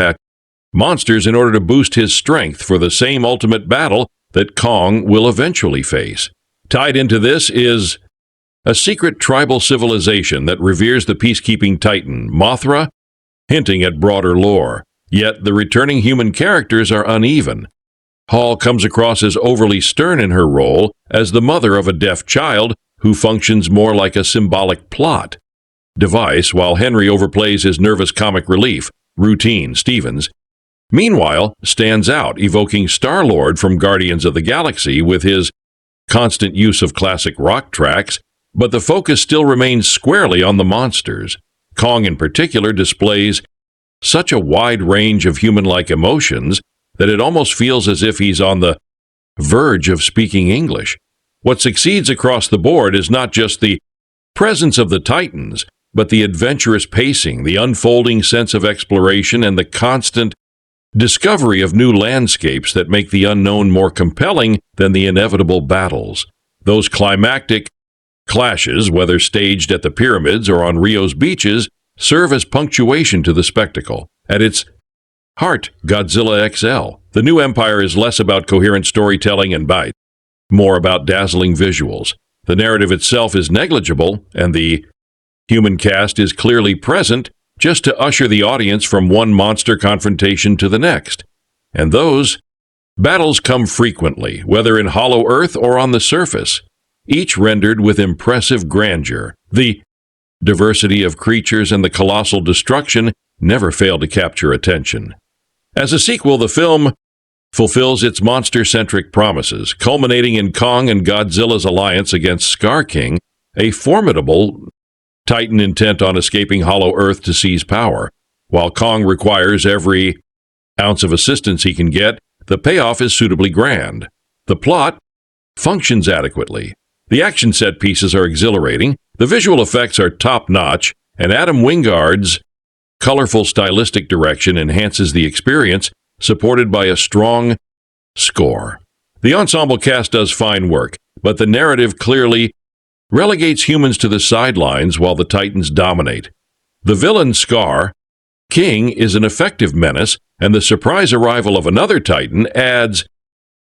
monsters in order to boost his strength for the same ultimate battle that Kong will eventually face. Tied into this is a secret tribal civilization that reveres the peacekeeping titan, Mothra, hinting at broader lore. Yet the returning human characters are uneven. Hall comes across as overly stern in her role as the mother of a deaf child who functions more like a symbolic plot device, while Henry overplays his nervous comic relief, routine Stevens. Meanwhile, stands out, evoking Star-Lord from Guardians of the Galaxy with his constant use of classic rock tracks, but the focus still remains squarely on the monsters. Kong in particular displays such a wide range of human-like emotions that it almost feels as if he's on the verge of speaking English. What succeeds across the board is not just the presence of the Titans, but the adventurous pacing, the unfolding sense of exploration, and the constant discovery of new landscapes that make the unknown more compelling than the inevitable battles. Those climactic clashes, whether staged at the pyramids or on Rio's beaches, serve as punctuation to the spectacle. At its heart, Godzilla XL. The new empire is less about coherent storytelling and bite, more about dazzling visuals. The narrative itself is negligible, and the human cast is clearly present just to usher the audience from one monster confrontation to the next. And those battles come frequently, whether in Hollow Earth or on the surface, each rendered with impressive grandeur. The diversity of creatures and the colossal destruction never fail to capture attention. As a sequel, the film fulfills its monster-centric promises, culminating in Kong and Godzilla's alliance against Scar King, a formidable Titan intent on escaping Hollow Earth to seize power. While Kong requires every ounce of assistance he can get, the payoff is suitably grand. The plot functions adequately. The action set pieces are exhilarating, the visual effects are top-notch, and Adam Wingard's colorful stylistic direction enhances the experience, supported by a strong score. The ensemble cast does fine work, but the narrative clearly relegates humans to the sidelines while the Titans dominate. The villain Scar King is an effective menace, and the surprise arrival of another Titan adds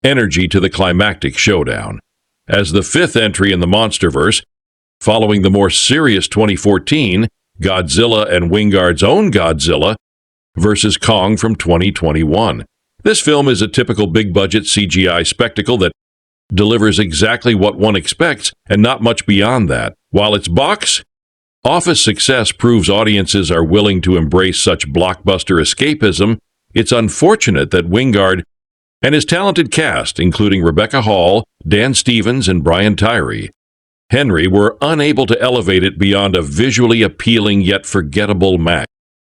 energy to the climactic showdown. As the fifth entry in the MonsterVerse, following the more serious 2014 Godzilla and Wingard's own Godzilla vs. Kong from 2021. This film is a typical big-budget CGI spectacle that delivers exactly what one expects and not much beyond that. While its box office success proves audiences are willing to embrace such blockbuster escapism, it's unfortunate that Wingard and his talented cast, including Rebecca Hall, Dan Stevens, and Brian Tyree Henry, were unable to elevate it beyond a visually appealing yet forgettable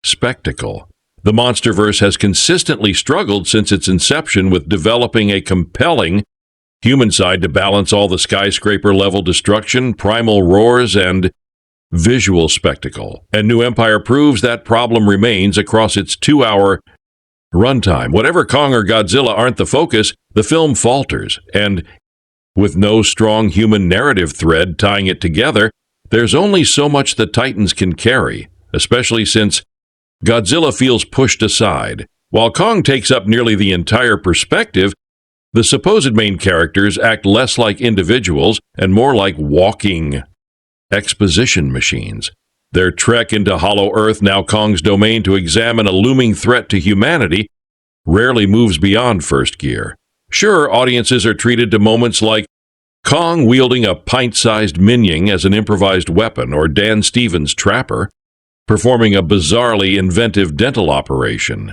spectacle. The MonsterVerse has consistently struggled since its inception with developing a compelling human side to balance all the skyscraper-level destruction, primal roars, and visual spectacle. And New Empire proves that problem remains across its 2-hour runtime. Whatever Kong or Godzilla aren't the focus, the film falters, and with no strong human narrative thread tying it together, there's only so much the Titans can carry, especially since Godzilla feels pushed aside. While Kong takes up nearly the entire perspective, the supposed main characters act less like individuals and more like walking exposition machines. Their trek into Hollow Earth, now Kong's domain, to examine a looming threat to humanity rarely moves beyond first gear. Sure, audiences are treated to moments like Kong wielding a pint-sized minion as an improvised weapon, or Dan Stevens' Trapper performing a bizarrely inventive dental operation.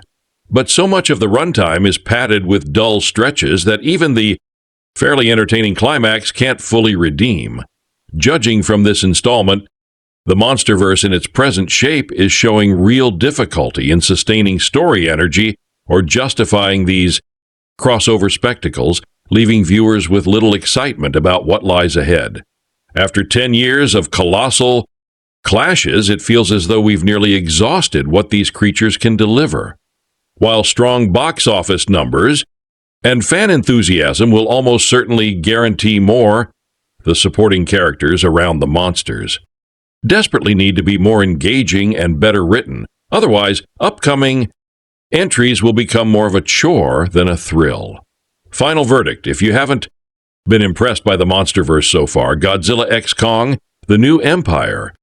But so much of the runtime is padded with dull stretches that even the fairly entertaining climax can't fully redeem. Judging from this installment, the MonsterVerse in its present shape is showing real difficulty in sustaining story energy or justifying these crossover spectacles, leaving viewers with little excitement about what lies ahead. After 10 years of colossal clashes, it feels as though we've nearly exhausted what these creatures can deliver. While strong box office numbers and fan enthusiasm will almost certainly guarantee more, the supporting characters around the monsters desperately need to be more engaging and better written. Otherwise, upcoming entries will become more of a chore than a thrill. Final verdict: if you haven't been impressed by the MonsterVerse so far, Godzilla x Kong: The New Empire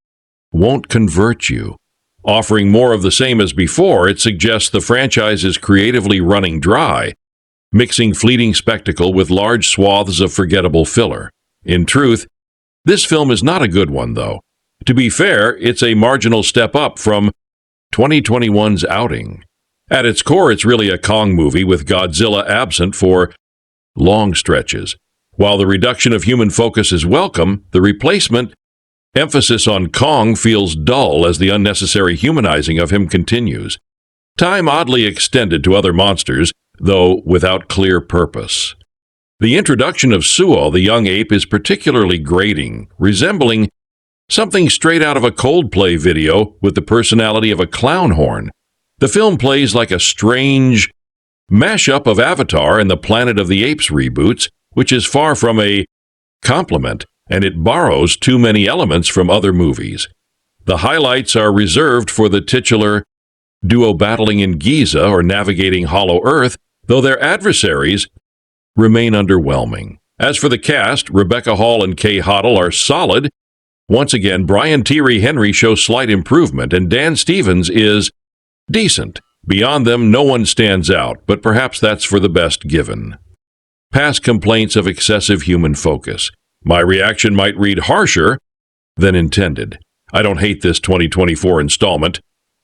won't convert you. Offering more of the same as before, it suggests the franchise is creatively running dry, mixing fleeting spectacle with large swaths of forgettable filler. In truth, this film is not a good one, though. To be fair, it's a marginal step up from 2021's outing. At its core, it's really a Kong movie with Godzilla absent for long stretches. While the reduction of human focus is welcome, the replacement emphasis on Kong feels dull as the unnecessary humanizing of him continues. Time oddly extended to other monsters, though without clear purpose. The introduction of Suo, the young ape, is particularly grating, resembling something straight out of a Coldplay video with the personality of a clown horn. The film plays like a strange mashup of Avatar and the Planet of the Apes reboots, which is far from a compliment, and it borrows too many elements from other movies. The highlights are reserved for the titular duo battling in Giza or navigating Hollow Earth, though their adversaries remain underwhelming. As for the cast, Rebecca Hall and Kaylee Hottle are solid. Once again, Brian Tyree Henry shows slight improvement, and Dan Stevens is decent. Beyond them, no one stands out, but perhaps that's for the best given. Past complaints of excessive human focus. My reaction might read harsher than intended. I don't hate this 2024 installment,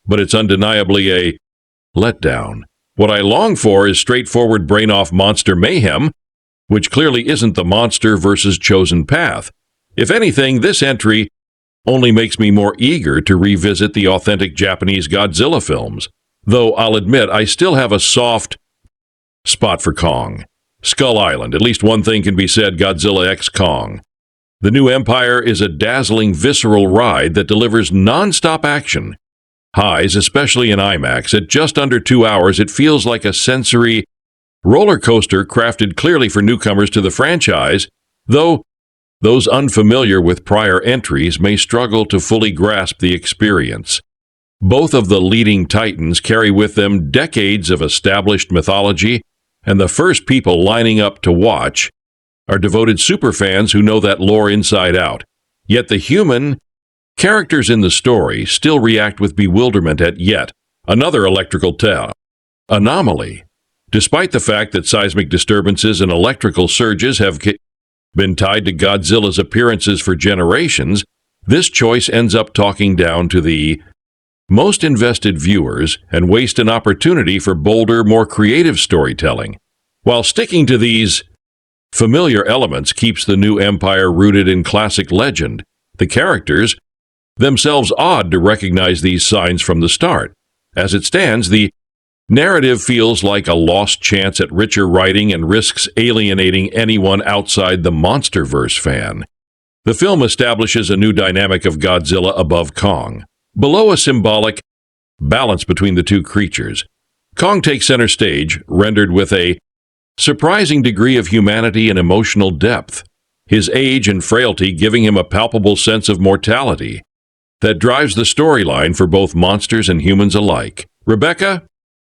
but it's undeniably a letdown. What I long for is straightforward brain-off monster mayhem, which clearly isn't the monster versus chosen path. If anything, this entry only makes me more eager to revisit the authentic Japanese Godzilla films, though I'll admit I still have a soft spot for Kong. Skull Island. At least one thing can be said: Godzilla x Kong. The New Empire is a dazzling, visceral ride that delivers non-stop action. Highs, especially in IMAX. At just under 2 hours, it feels like a sensory roller coaster crafted clearly for newcomers to the franchise, though those unfamiliar with prior entries may struggle to fully grasp the experience. Both of the leading titans carry with them decades of established mythology, and the first people lining up to watch are devoted superfans who know that lore inside out. Yet the human characters in the story still react with bewilderment at yet another electrical anomaly. Despite the fact that seismic disturbances and electrical surges have been tied to Godzilla's appearances for generations, this choice ends up talking down to the most invested viewers and waste an opportunity for bolder, more creative storytelling. While sticking to these familiar elements keeps the new empire rooted in classic legend, the characters themselves odd to recognize these signs from the start. As it stands, the narrative feels like a lost chance at richer writing and risks alienating anyone outside the MonsterVerse fan. The film establishes a new dynamic of Godzilla above Kong. Below a symbolic balance between the two creatures, Kong takes center stage, rendered with a surprising degree of humanity and emotional depth, his age and frailty giving him a palpable sense of mortality that drives the storyline for both monsters and humans alike. Rebecca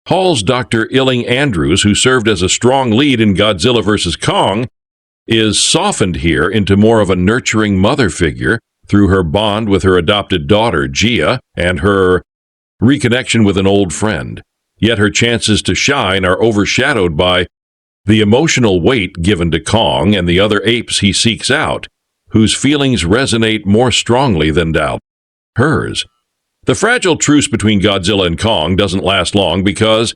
Hall's Dr. Illing Andrews, who served as a strong lead in Godzilla vs. Kong, is softened here into more of a nurturing mother figure through her bond with her adopted daughter, Gia, and her reconnection with an old friend. Yet her chances to shine are overshadowed by the emotional weight given to Kong and the other apes he seeks out, whose feelings resonate more strongly than doubt hers. The fragile truce between Godzilla and Kong doesn't last long because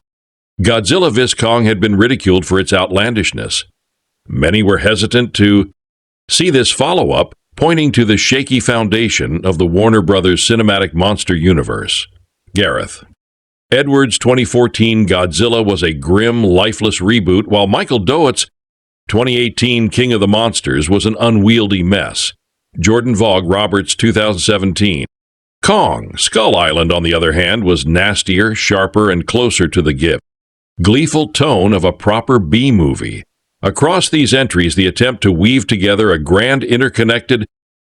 Godzilla vs. Kong had been ridiculed for its outlandishness. Many were hesitant to see this follow-up, pointing to the shaky foundation of the Warner Brothers cinematic monster universe. Gareth Edwards' 2014 Godzilla was a grim, lifeless reboot, while Michael Doet's 2018 King of the Monsters was an unwieldy mess. Jordan Vogt Roberts' 2017 Kong, Skull Island, on the other hand, was nastier, sharper, and closer to the gleeful tone of a proper B-movie. Across these entries, the attempt to weave together a grand interconnected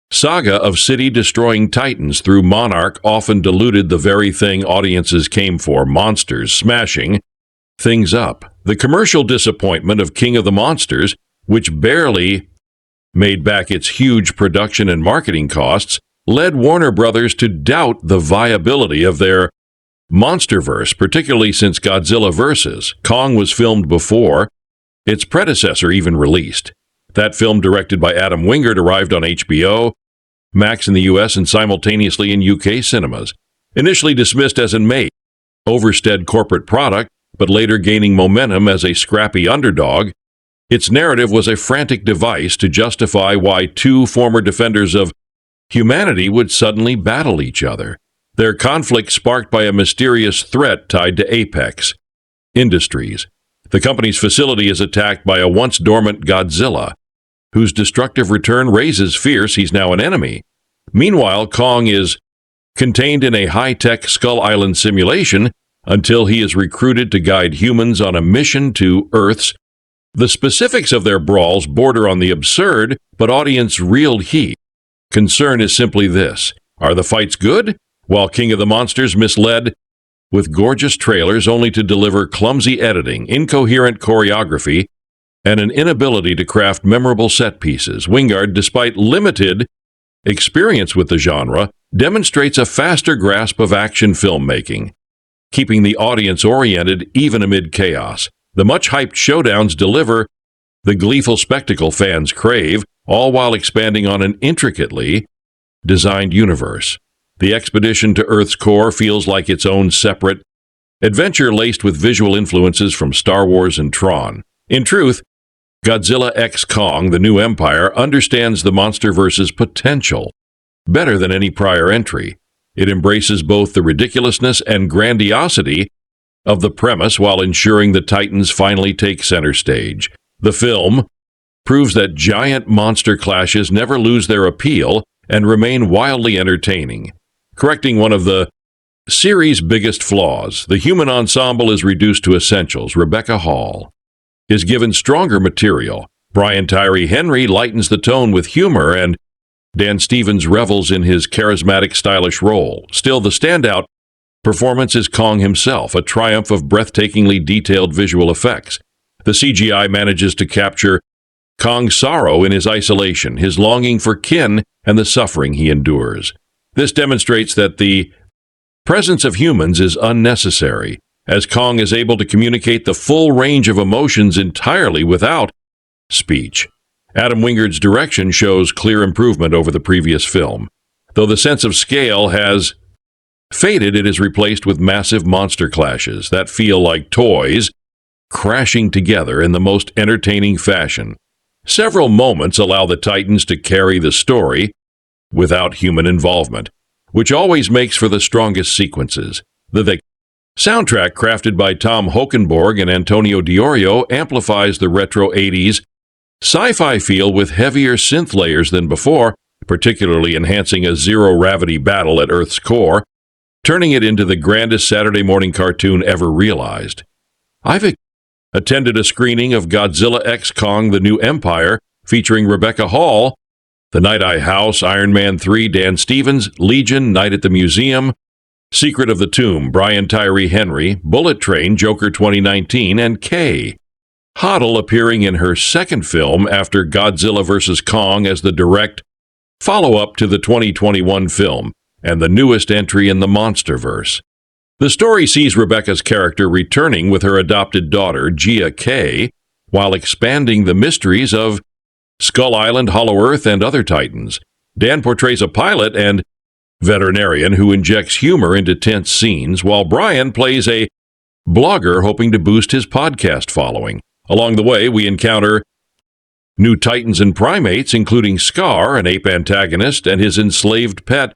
saga of city-destroying titans through Monarch often diluted the very thing audiences came for, monsters smashing things up. The commercial disappointment of King of the Monsters, which barely made back its huge production and marketing costs, led Warner Brothers to doubt the viability of their MonsterVerse, particularly since Godzilla vs. Kong was filmed before its predecessor even released. That film, directed by Adam Wingard, arrived on HBO Max in the US and simultaneously in UK cinemas. Initially dismissed as an overstead corporate product, but later gaining momentum as a scrappy underdog, its narrative was a frantic device to justify why two former defenders of humanity would suddenly battle each other. Their conflict sparked by a mysterious threat tied to Apex Industries. The company's facility is attacked by a once-dormant Godzilla, whose destructive return raises fears he's now an enemy. Meanwhile, Kong is contained in a high-tech Skull Island simulation until he is recruited to guide humans on a mission to Earth's. The specifics of their brawls border on the absurd, but audience-reeled heat. Concern is simply this: are the fights good? While King of the Monsters misled with gorgeous trailers only to deliver clumsy editing, incoherent choreography, and an inability to craft memorable set pieces, Wingard, despite limited experience with the genre, demonstrates a faster grasp of action filmmaking, keeping the audience oriented even amid chaos. The much-hyped showdowns deliver the gleeful spectacle fans crave, all while expanding on an intricately designed universe. The expedition to Earth's core feels like its own separate adventure laced with visual influences from Star Wars and Tron. In truth, Godzilla x Kong, The New Empire, understands the MonsterVerse's potential better than any prior entry. It embraces both the ridiculousness and grandiosity of the premise while ensuring the Titans finally take center stage. The film proves that giant monster clashes never lose their appeal and remain wildly entertaining. Correcting one of the series' biggest flaws, the human ensemble is reduced to essentials. Rebecca Hall is given stronger material. Brian Tyree Henry lightens the tone with humor, and Dan Stevens revels in his charismatic, stylish role. Still, the standout performance is Kong himself, a triumph of breathtakingly detailed visual effects. The CGI manages to capture Kong's sorrow in his isolation, his longing for kin, and the suffering he endures. This demonstrates that the presence of humans is unnecessary, as Kong is able to communicate the full range of emotions entirely without speech. Adam Wingard's direction shows clear improvement over the previous film. Though the sense of scale has faded, it is replaced with massive monster clashes that feel like toys crashing together in the most entertaining fashion. Several moments allow the Titans to carry the story without human involvement, which always makes for the strongest sequences. The soundtrack, crafted by Tom Hokenborg and Antonio Diorio, amplifies the retro 80s sci-fi feel with heavier synth layers than before, particularly enhancing a zero-gravity battle at Earth's core, turning it into the grandest Saturday morning cartoon ever realized. I've attended a screening of Godzilla x Kong: The New Empire, featuring Rebecca Hall, The Night Eye House, Iron Man 3, Dan Stevens, Legion, Night at the Museum, Secret of the Tomb, Brian Tyree Henry, Bullet Train, Joker 2019, and Kaylee Hottle appearing in her second film after Godzilla vs. Kong as the direct follow-up to the 2021 film and the newest entry in the MonsterVerse. The story sees Rebecca's character returning with her adopted daughter, Gia Kay, while expanding the mysteries of Skull Island, Hollow-Earth, and other Titans. Dan portrays a pilot and veterinarian who injects humor into tense scenes, while Brian plays a blogger hoping to boost his podcast following. Along the way, we encounter new Titans and primates, including Scar, an ape antagonist, and his enslaved pet,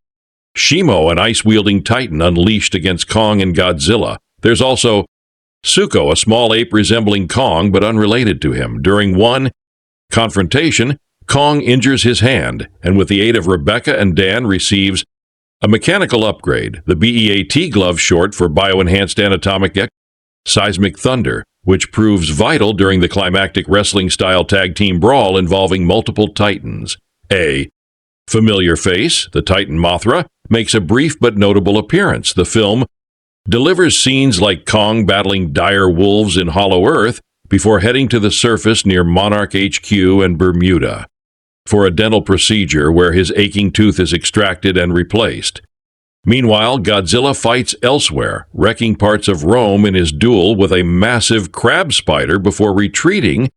Shimo, an ice-wielding Titan unleashed against Kong and Godzilla. There's also Suko, a small ape resembling Kong but unrelated to him. During one confrontation, Kong injures his hand, and with the aid of Rebecca and Dan, receives a mechanical upgrade, the BEAT glove, short for Bioenhanced Anatomic Seismic Thunder, which proves vital during the climactic wrestling-style tag team brawl involving multiple Titans. A familiar face, the Titan Mothra, makes a brief but notable appearance. The film delivers scenes like Kong battling dire wolves in Hollow-Earth before heading to the surface near Monarch HQ and Bermuda for a dental procedure where his aching tooth is extracted and replaced. Meanwhile, Godzilla fights elsewhere, wrecking parts of Rome in his duel with a massive crab spider before retreating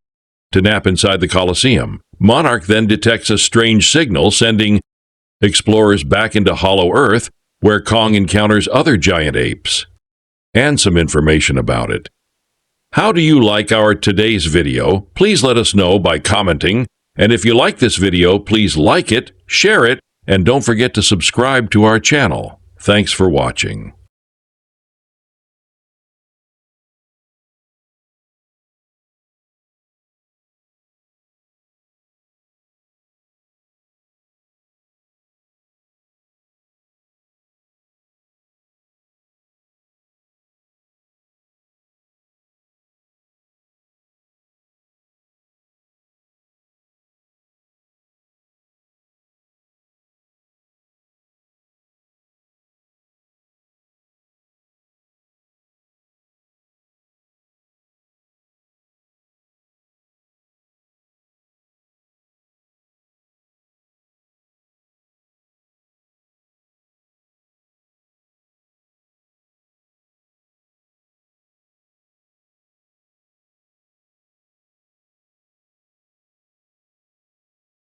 to nap inside the Colosseum. Monarch then detects a strange signal, sending explorers back into Hollow-Earth, where Kong encounters other giant apes, and some information about it. How do you like our today's video? Please let us know by commenting, and if you like this video, please like it, share it, and don't forget to subscribe to our channel. Thanks for watching.